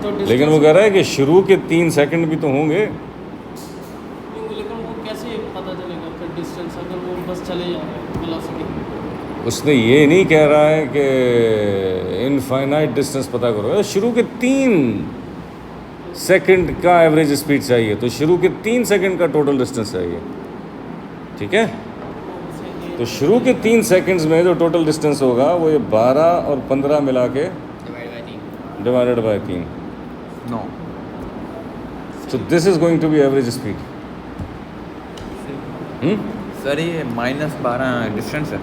Speaker 2: तो
Speaker 1: लेकिन वो कह रहा है कि शुरू के 3 सेकंड भी तो होंगे।
Speaker 2: लेकिन वो कैसे पता चलेगा फिर डिस्टेंस अगर वो बस चले जा रहे हैं वेलोसिटी?
Speaker 1: उसने ये नहीं कह रहा है कि इनफाइनाइट डिस्टेंस पता करो, शुरू के 3 सेकंड का एवरेज स्पीड चाहिए, तो शुरू के 3 सेकंड का टोटल डिस्टेंस चाहिए, ठीक है। तो शुरू के 3 सेकंड्स में जो टोटल डिस्टेंस होगा वो ये 12 और 15 मिला के divided by 3,
Speaker 4: no
Speaker 1: so this is going to be average speed.
Speaker 4: Sir ये -12 डिस्टेंस है।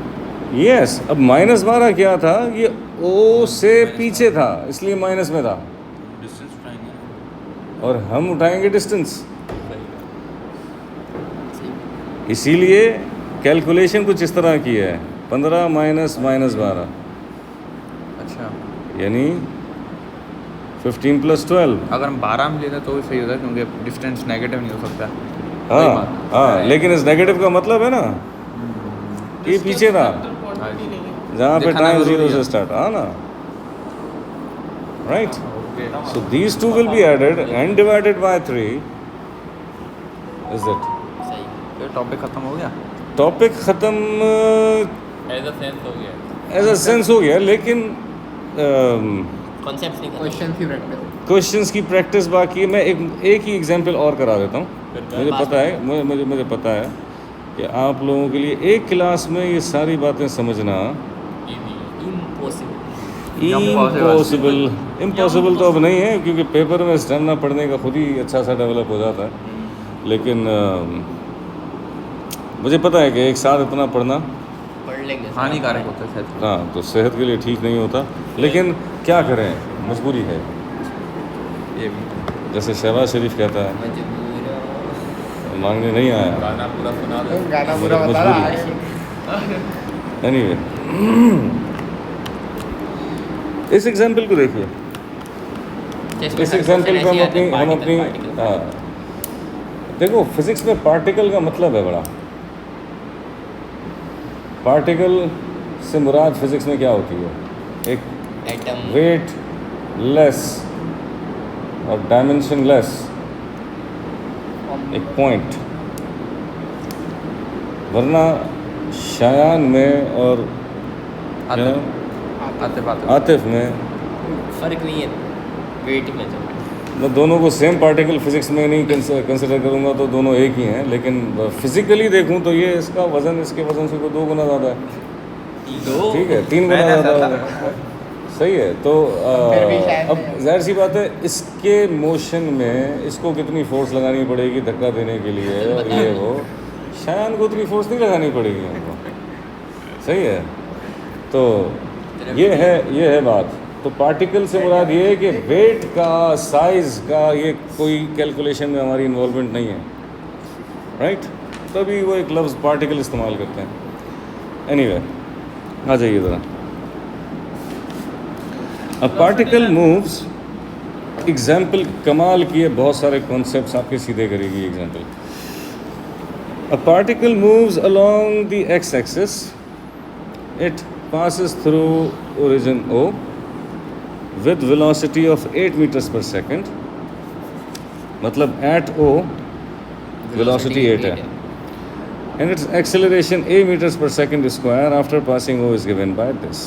Speaker 1: Yes, अब -12 क्या था, ये O से पीछे था इसलिए माइनस में था,
Speaker 4: डिस्टेंस उठाएंगे
Speaker 1: और हम उठाएंगे डिस्टेंस, इसीलिए कैलकुलेशन कुछ इस तरह की है, 15 माइनस -12
Speaker 4: अच्छा,
Speaker 1: यानी 15 + 12।
Speaker 4: अगर हम 12 में लेते तो भी सही होता क्योंकि डिस्टेंस नेगेटिव नहीं हो सकता।
Speaker 1: हाँ हाँ, लेकिन इस नेगेटिव का मतलब है ना कि पीछे था
Speaker 2: क्वांटिटी नहीं है।
Speaker 1: जहाँ पे
Speaker 4: दिखाना
Speaker 1: टाइम
Speaker 4: जरूरी
Speaker 1: 0 से
Speaker 4: है।
Speaker 1: स्टार्ट, हाँ ना, right.
Speaker 4: Okay
Speaker 1: So these two will be added and divided by 3 is it?
Speaker 6: सही
Speaker 4: तो टॉपिक खत्म हो गया।
Speaker 1: टॉपिक ख़त्म
Speaker 3: एज अ सेंस हो गया।
Speaker 1: एज अ सेंस हो गया, लेकिन
Speaker 6: कॉन्सेप्ट नहीं खत्म।
Speaker 5: क्वेश्चन की प्रैक्टिस।
Speaker 1: क्वेश्चंस की प्रैक्टिस बाकी है। मैं एक ही एग्जांपल और करा देता हूँ, मुझे पता है, मुझे पता है कि आप लोगों के लिए एक क्लास में ये सारी बातें समझना
Speaker 6: इम्पॉसिबल।
Speaker 1: इम्पॉसिबल तो अब नहीं है, क्योंकि पेपर में स्टेमिना पढ़ने का खुद ही अच्छा सा डेवलप हो जाता है, लेकिन मुझे पता है कि एक साथ इतना पढ़ना
Speaker 6: पढ़ लेंगे सर।
Speaker 4: हानिकारक होता है शायद।
Speaker 1: हाँ तो सेहत के लिए ठीक नहीं होता, लेकिन क्या करें, मजबूरी है।
Speaker 4: ये भी
Speaker 1: जैसे शहबाज शरीफ कहता है,
Speaker 6: मजबूर
Speaker 1: मांगने नहीं आया।
Speaker 3: गाना पूरा सुना दो।
Speaker 5: गाना पूरा बता रहा
Speaker 1: एनीवे इस एग्जाम्पल को देखिए, इस एग्जाम्पल पे हम अपनी हाँ देखो, फिजिक्स में पार्टिकल का मतलब है बड़ा। पार्टिकल से मुराद फिजिक्स में क्या होती है, एक
Speaker 6: एटम
Speaker 1: वेट लेस और डायमेंशन लेस एक पॉइंट, वरना शायान में और आतिफ में
Speaker 6: फर्क नहीं है वेट में तो।
Speaker 1: मैं दोनों को सेम पार्टिकल फिजिक्स में नहीं कंसिडर करूँगा, तो दोनों एक ही हैं, लेकिन फिजिकली देखूँ तो ये इसका वज़न इसके वज़न से कोई 2 गुना ज़्यादा है,
Speaker 6: दो
Speaker 1: ठीक है, 3 गुना ज़्यादा है, सही है। तो
Speaker 5: फिर भी शायद
Speaker 1: अब जाहिर सी बात है, इसके मोशन में इसको कितनी फोर्स लगानी पड़ेगी धक्का देने के लिए, और ये वो शायान को उतनी फोर्स नहीं लगानी पड़ेगी हमको, सही है। तो ये है बात। तो पार्टिकल से मुराद ये है कि वेट का, साइज़ का, ये कोई कैलकुलेशन में हमारी इन्वॉल्वमेंट नहीं है, राइट। तभी वो एक लफ्ज़ पार्टिकल इस्तेमाल करते हैं। एनीवे आ जाइए ज़रा। अ पार्टिकल मूव्स, एग्जाम्पल कमाल किए, बहुत सारे कॉन्सेप्ट्स आपके सीधे करेगी example. A particle moves along the x axis, it passes through origin O with velocity of 8 meters per second, मतलब at O velocity 8 है, and its acceleration a meters per second square after passing O is given by this.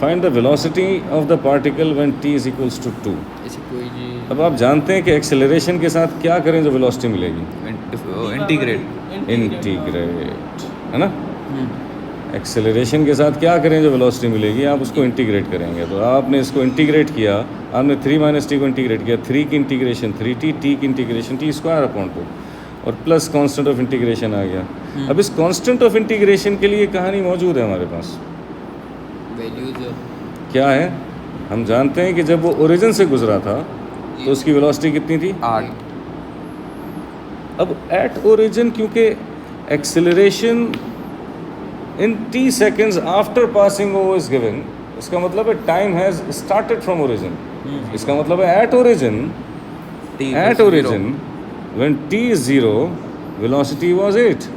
Speaker 1: Find the velocity of the particle when t is equals to 2.
Speaker 6: ऐसे कोई जी
Speaker 1: अब आप जानते हैं कि acceleration के साथ क्या करें जो वेलोसिटी मिलेगी, इंटीग्रेट, है ना। एक्सेलरेशन के साथ क्या करें जो वेलोसिटी मिलेगी, आप उसको इंटीग्रेट करेंगे। तो आपने इसको इंटीग्रेट किया, आपने 3 - t को इंटीग्रेट किया, 3 की इंटीग्रेशन 3t, t की इंटीग्रेशन t²/2, और प्लस कांस्टेंट ऑफ इंटीग्रेशन आ गया। अब इस कांस्टेंट ऑफ इंटीग्रेशन के लिए कहानी मौजूद है हमारे पास,
Speaker 6: वैल्यूज
Speaker 1: क्या है, हम जानते हैं कि जब वो ओरिजिन से गुजरा था तो उसकी वेलोसिटी कितनी थी,
Speaker 4: 8।
Speaker 1: अब एट ओरिजिन, क्योंकि acceleration in t seconds after passing O is given, इसका मतलब है time has started from origin. इसका मतलब है at origin when t is 0 velocity was 8.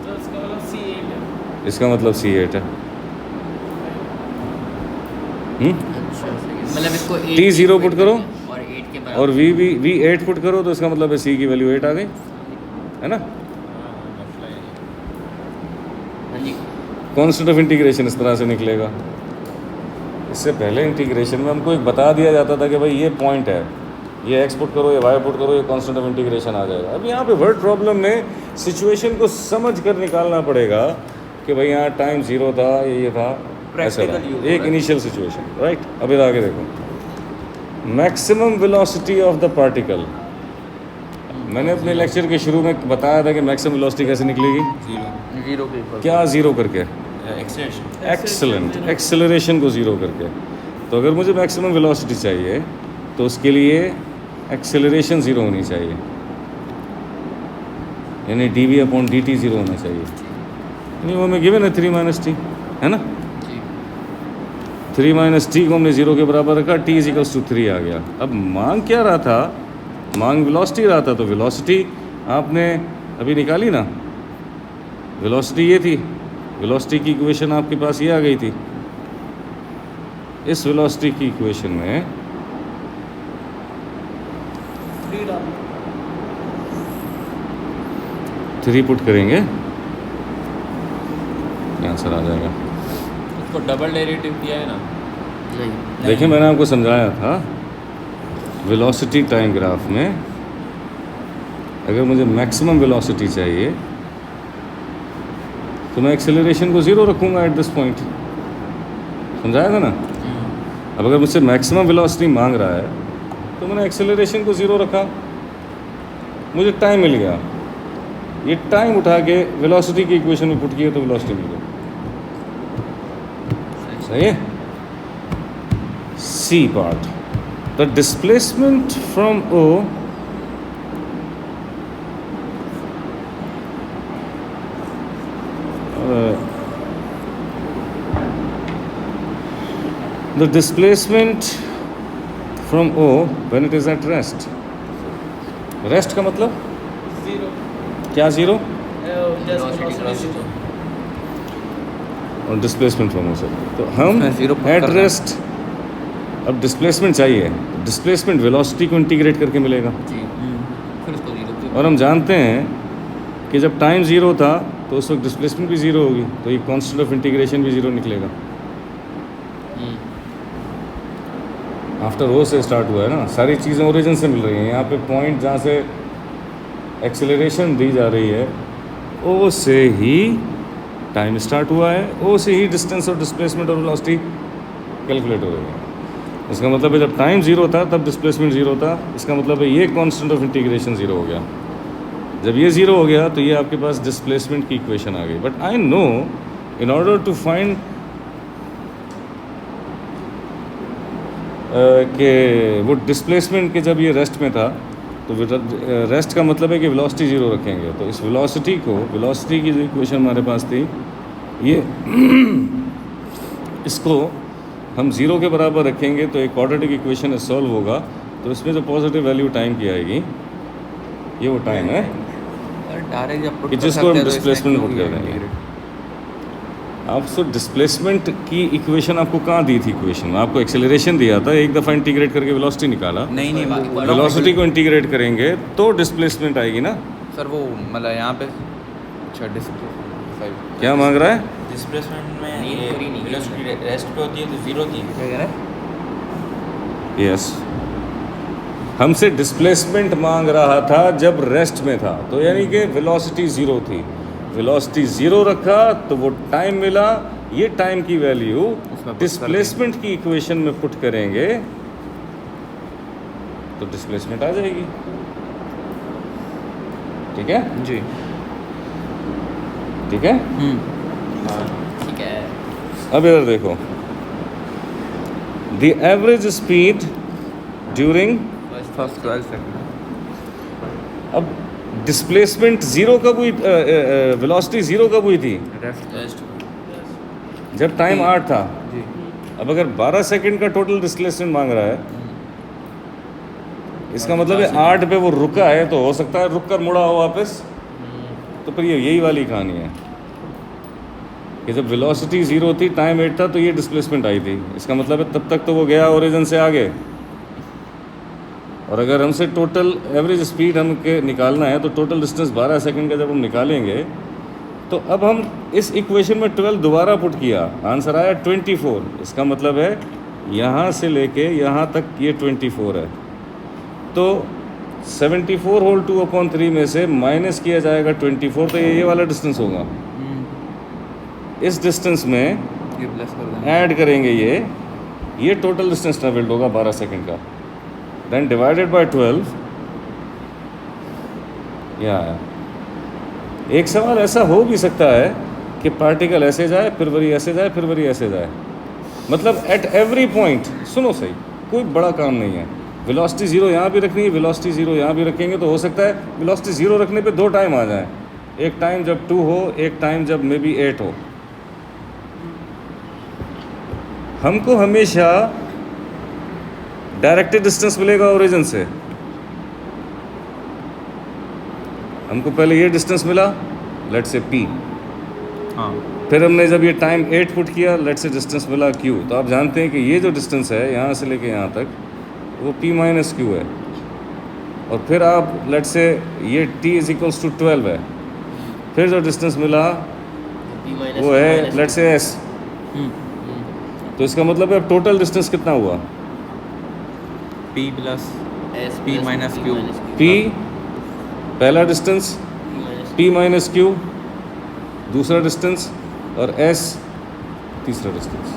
Speaker 2: तो इसका मतलब C8 है।
Speaker 1: इसका मतलब C8 है।
Speaker 6: अच्छा मतलब इसको
Speaker 1: T 0 पुट करो
Speaker 6: और 8 के बराबर
Speaker 1: और V 8 पुट करो, तो इसका मतलब है C की वैल्यू 8 आ गई, है ना।
Speaker 6: हाँ जी
Speaker 1: कांस्टेंट ऑफ इंटीग्रेशन इस तरह से निकलेगा। इससे पहले इंटीग्रेशन में हमको एक बता दिया जाता था कि भाई ये पॉइंट है, ये x पुट करो, ये y पुट करो, ये कांस्टेंट ऑफ इंटीग्रेशन आ जाएगा। अब यहाँ पे वर्ड प्रॉब्लम में सिचुएशन को समझ कर निकालना पड़ेगा कि भाई यहाँ टाइम 0 था, ये था, ऐसा था, एक इनिशियल सिचुएशन, राइट। अब इधर आगे देखो, maximum velocity of the particle. मैंने अपने लेक्चर के शुरू में बताया था कि मैक्सिमम वेलोसिटी कैसे निकलेगी,
Speaker 4: जीरो के इक्वल
Speaker 1: क्या ज़ीरो करके,
Speaker 6: एक्सेलरेशन
Speaker 1: एक्सेलेंट, एक्सेलरेशन को ज़ीरो करके। तो अगर मुझे मैक्सिमम वेलोसिटी चाहिए तो उसके लिए एक्सेलरेशन ज़ीरो होनी चाहिए, यानी dv/dt ज़ीरो होना चाहिए। यानी वो हमें गिवन है 3 - t, है ना। 3 - t को हमने ज़ीरो के बराबर रखा, t = 3 आ गया। अब मांग क्या रहा था, मांग वेलोसिटी रहा था, तो वेलोसिटी आपने अभी निकाली ना, वेलोसिटी ये थी, वेलोसिटी की इक्वेशन आपके पास ये आ गई थी। इस वेलोसिटी की इक्वेशन में
Speaker 2: 3 डाल
Speaker 1: 3 पुट करेंगे, आंसर आ जाएगा।
Speaker 3: उसको डबल डेरिवेटिव किया है ना।
Speaker 6: नहीं
Speaker 1: देखिए मैंने आपको समझाया था, वेलोसिटी टाइम ग्राफ में अगर मुझे मैक्सिमम वेलोसिटी चाहिए तो मैं एक्सेलरेशन को ज़ीरो रखूँगा एट दिस पॉइंट, समझाया था ना। अब अगर मुझसे मैक्सिमम वेलोसिटी मांग रहा है तो मैंने एक्सेलरेशन को ज़ीरो रखा, मुझे टाइम मिल गया, ये टाइम उठा के वेलोसिटी की इक्वेशन में पुट किया तो वेलोसिटी मिल गई। सही है। C part, the displacement from O the displacement from O when it is at rest. Rest का मतलब
Speaker 2: 0
Speaker 1: क्या, ज़ीरो,
Speaker 2: जैसे velocity
Speaker 1: और डिस्प्लेसमेंट फ्रॉम O से। तो हम
Speaker 4: उसमें zero पुट
Speaker 1: एट
Speaker 4: करना है।
Speaker 1: रेस्ट, अब डिस्प्लेसमेंट चाहिए, डिस्प्लेसमेंट वेलोसिटी को इंटीग्रेट करके मिलेगा।
Speaker 6: जी फिर उसको 0
Speaker 1: और हम जानते हैं कि जब टाइम ज़ीरो था तो उस वक्त डिस्प्लेसमेंट भी ज़ीरो होगी, तो ये कांस्टेंट ऑफ इंटीग्रेशन भी ज़ीरो निकलेगा। आफ्टर ओ से स्टार्ट हुआ है ना, सारी चीज़ें ओरिजिन से मिल रही हैं। यहाँ पे पॉइंट जहाँ से एक्सेलरेशन दी जा रही है ओ से ही टाइम स्टार्ट हुआ है, ओ से ही डिस्टेंस और डिस्प्लेसमेंट और वेलोसिटी कैलकुलेट हो रही है। इसका मतलब है जब टाइम ज़ीरो था तब डिस्प्लेसमेंट ज़ीरो था, इसका मतलब है ये कांस्टेंट ऑफ इंटीग्रेशन ज़ीरो हो गया। जब ये ज़ीरो हो गया तो ये आपके पास डिस्प्लेसमेंट की इक्वेशन आ गई। But I know in order to find कि वो डिस्प्लेसमेंट के जब ये रेस्ट में था तो रेस्ट का मतलब है कि वेलोसिटी ज़ीरो रखेंगे। तो इस वेलोसिटी को, वेलोसिटी की जो इक्वेशन हमारे पास थी ये इसको हम ज़ीरो के बराबर रखेंगे तो एक क्वाड्रेटिक इक्वेशन सॉल्व होगा। तो इसमें जो पॉजिटिव वैल्यू टाइम की आएगी ये वो टाइम है
Speaker 4: डायरेक्ट जब
Speaker 1: कि जिसको हम डिस्प्लेसमेंट पुट कर देंगे। आप सो डिस्प्लेसमेंट की इक्वेशन आपको कहाँ दी थी, इक्वेशन में आपको एक्सेलरेशन दिया था, एक दफ़ा इंटीग्रेट करके वेलोसिटी निकाला,
Speaker 4: नहीं
Speaker 1: वेलोसिटी को इंटीग्रेट करेंगे तो डिस्प्लेसमेंट आएगी ना।
Speaker 4: सर वो मतलब यहाँ पे अच्छा डिस्प्लेसमेंट
Speaker 1: क्या मांग रहा है,
Speaker 3: डिस्प्लेसमेंट में
Speaker 6: नहीं,
Speaker 3: ये
Speaker 6: पूरी नहीं है।
Speaker 3: वेलोसिटी रेस्ट पे होती है तो 0 थी।
Speaker 4: क्या कह रहा है?
Speaker 1: यस हमसे डिस्प्लेसमेंट मांग रहा था जब रेस्ट में था, तो यानी कि वेलोसिटी ज़ीरो थी, वेलोसिटी ज़ीरो रखा तो वो टाइम मिला। ये टाइम की वैल्यू
Speaker 4: उसमें पुट
Speaker 1: डिस्प्लेसमेंट की इक्वेशन में पुट करेंगे तो डिस्प्लेसमेंट आ जाएगी। ठीक है,
Speaker 4: जी
Speaker 1: ठीक है।
Speaker 6: ठीक है।
Speaker 1: अब इधर देखो, the average speed during,
Speaker 4: first 12 second.
Speaker 1: अब डिस्प्लेसमेंट ज़ीरो कब हुई, वेलोसिटी ज़ीरो कब हुई थी,
Speaker 3: रेस्ट
Speaker 1: जब टाइम 8 था।
Speaker 4: जी
Speaker 1: अब अगर 12 सेकंड का टोटल डिस्प्लेसमेंट मांग रहा है इसका मतलब है 8 पे वो रुका है, तो हो सकता है रुक कर मुड़ा हो वापस। तो फिर ये यही वाली कहानी है कि जब वेलोसिटी 0 थी, टाइम 8 था, तो ये डिस्प्लेसमेंट आई थी। इसका मतलब है तब तक तो वो गया ओरिजिन से आगे। और अगर हमसे टोटल एवरेज स्पीड हम के निकालना है, तो टोटल डिस्टेंस 12 सेकंड का जब हम निकालेंगे, तो अब हम इस इक्वेशन में 12 दोबारा पुट किया, आंसर आया 24। इसका मतलब है यहाँ से लेके यहाँ तक ये 24 है। तो 74 होल 2/3 में से माइनस किया जाएगा 24, तो ये वाला डिस्टेंस होगा। इस डिस्टेंस में
Speaker 4: ये प्लस कर देना।
Speaker 1: ऐड करेंगे ये टोटल डिस्टेंस ट्रेवल्ड होगा 12 सेकंड का, देन डिवाइडेड बाय 12। यहाँ है। एक सवाल ऐसा हो भी सकता है कि पार्टिकल ऐसे जाए, फिर वरी ऐसे जाए, फिर वरी ऐसे जाए, मतलब एट एवरी पॉइंट। सुनो सही, कोई बड़ा काम नहीं है। वेलोसिटी 0 यहाँ भी रखनी है, वेलोसिटी 0 यहाँ भी रखेंगे, तो हो सकता है वेलोसिटी 0 रखने पे 2 टाइम आ जाए, एक टाइम जब 2 हो, एक टाइम जब मे बी 8 हो। हमको हमेशा डायरेक्टेड डिस्टेंस मिलेगा ओरिजिन से। हमको पहले ये डिस्टेंस मिला, लेट से p,
Speaker 4: हाँ,
Speaker 1: फिर हमने जब ये टाइम 8 पुट किया, लेट से डिस्टेंस मिला q। तो आप जानते हैं कि ये जो डिस्टेंस है यहाँ से लेके यहाँ तक, वो p माइनस क्यू है। और फिर आप लेट से ये t इज इक्वल्स टू 12 है, फिर जो डिस्टेंस मिला वो है लेट से s। तो इसका मतलब है अब टोटल डिस्टेंस कितना हुआ?
Speaker 4: p plus p minus q।
Speaker 1: p पहला डिस्टेंस, p माइनस क्यू दूसरा डिस्टेंस, और s तीसरा डिस्टेंस।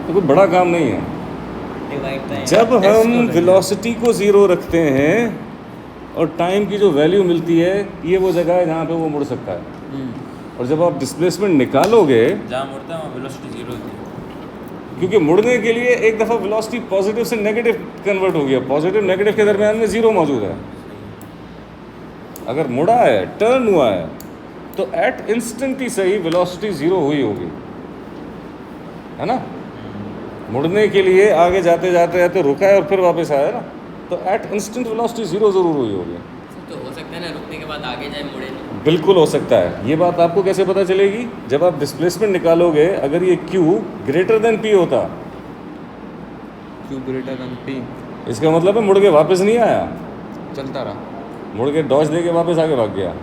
Speaker 1: तो कोई बड़ा काम नहीं है। जब हम वेलोसिटी को 0 रखते हैं और टाइम की जो वैल्यू मिलती है, ये वो जगह है जहाँ पे वो मुड़ सकता है। और जब आप डिस्प्लेसमेंट निकालोगे,
Speaker 3: जहाँ मुड़ता है वहाँ वेलोसिटी 0 होती है।
Speaker 1: क्योंकि मुड़ने के लिए एक दफ़ा वेलोसिटी पॉजिटिव से नेगेटिव कन्वर्ट हो गया, पॉजिटिव नेगेटिव के दरमियान में 0 मौजूद है। अगर मुड़ा है, टर्न हुआ है, तो एट इंस्टेंट ही सही वेलोसिटी 0 हुई होगी, है ना। मुड़ने के लिए आगे जाते जाते जाते रुका है और फिर वापस आया ना, तो एट इंस्टेंट वेलोसिटी 0 ज़रूर हुई होगी।
Speaker 6: तो हो सकता है ना रुकने के बाद आगे जाए मुड़े नहीं।
Speaker 1: बिल्कुल हो सकता है। ये बात आपको कैसे पता चलेगी? जब आप डिस्प्लेसमेंट निकालोगे, अगर ये q ग्रेटर देन p होता,
Speaker 4: q ग्रेटर देन p,
Speaker 1: इसका मतलब है मुड़ के वापस नहीं आया,
Speaker 4: चलता रहा।
Speaker 1: मुड़ के डॉज दे के वापस आगे भाग गया,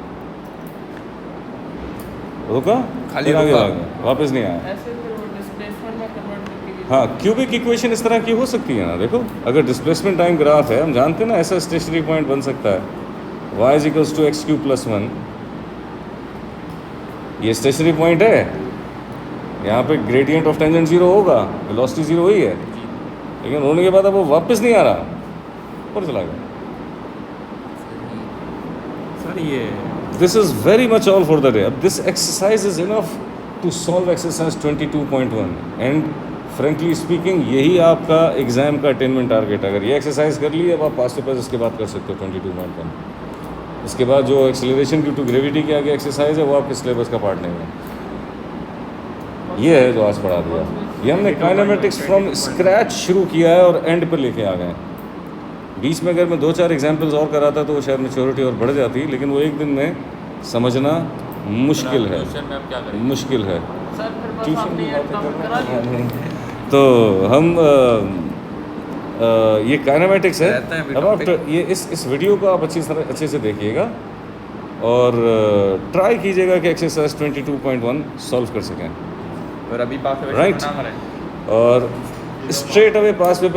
Speaker 1: रुका,
Speaker 4: खाली
Speaker 1: फिर आगे
Speaker 4: रुका।
Speaker 1: भाग गया, वापस नहीं आया।
Speaker 2: ऐसे फिर वो डिस्प्लेसमेंट में कन्वर्ट करके
Speaker 1: हाँ, क्यूबिक इक्वेशन इस तरह की हो सकती है ना। देखो, अगर डिस्प्लेसमेंट टाइम ग्राफ है, हम जानते हैं ना ऐसा स्टेशनरी पॉइंट बन सकता है, y is equals to x cube plus 1। ये स्टेशनरी पॉइंट है, यहाँ पे ग्रेडियंट ऑफ टेंजेंट 0 होगा, वेलोसिटी 0 हुई है, लेकिन होने के बाद अब वो वापस नहीं आ रहा, ऊपर चला गया।
Speaker 4: सर ये
Speaker 1: This is very much all for the day. अब this exercise is enough to solve exercise 22.1 and frankly speaking यही आपका एग्ज़ाम का अटेनमेंट टारगेट है। अगर ये एक्सरसाइज कर ली, अब आप पास पेपर्स इसके बाद कर सकते हो 22.1। इसके बाद जो एक्सेलरेशन ड्यू टू ग्रेविटी के आगे एक्सरसाइज है, वो आपके सिलेबस का पार्ट नहीं है। ये है जो आज पढ़ा दिया। ये हमने काइनेमेटिक्स फ्रॉम स्क्रैच शुरू किया है और एंड पर लेके आ गए। बीच में अगर मैं 2-4 एग्जाम्पल्स और कराता तो वो शायद मैच्योरिटी और बढ़ जाती, लेकिन वो एक दिन में समझना मुश्किल है,
Speaker 3: ट्यूशन में आप क्या करेंगे?
Speaker 1: मुश्किल है।
Speaker 2: सर फिर बस
Speaker 1: ट्यूशन
Speaker 2: आपने
Speaker 1: की
Speaker 2: ये
Speaker 1: बातें
Speaker 2: काम
Speaker 1: करना
Speaker 2: करा लिया।
Speaker 1: तो हम ये काइनेमेटिक्स है।
Speaker 4: रहता है अभी
Speaker 1: अब आप
Speaker 4: topic।
Speaker 1: ये इस वीडियो को आप अच्छे से देखिएगा और ट्राई कीजिएगा कि एक्सरसाइज 22.1 सॉल्व कर सकें।
Speaker 4: और अभी पास
Speaker 1: Right. और स्ट्रेट अवे पास पेपर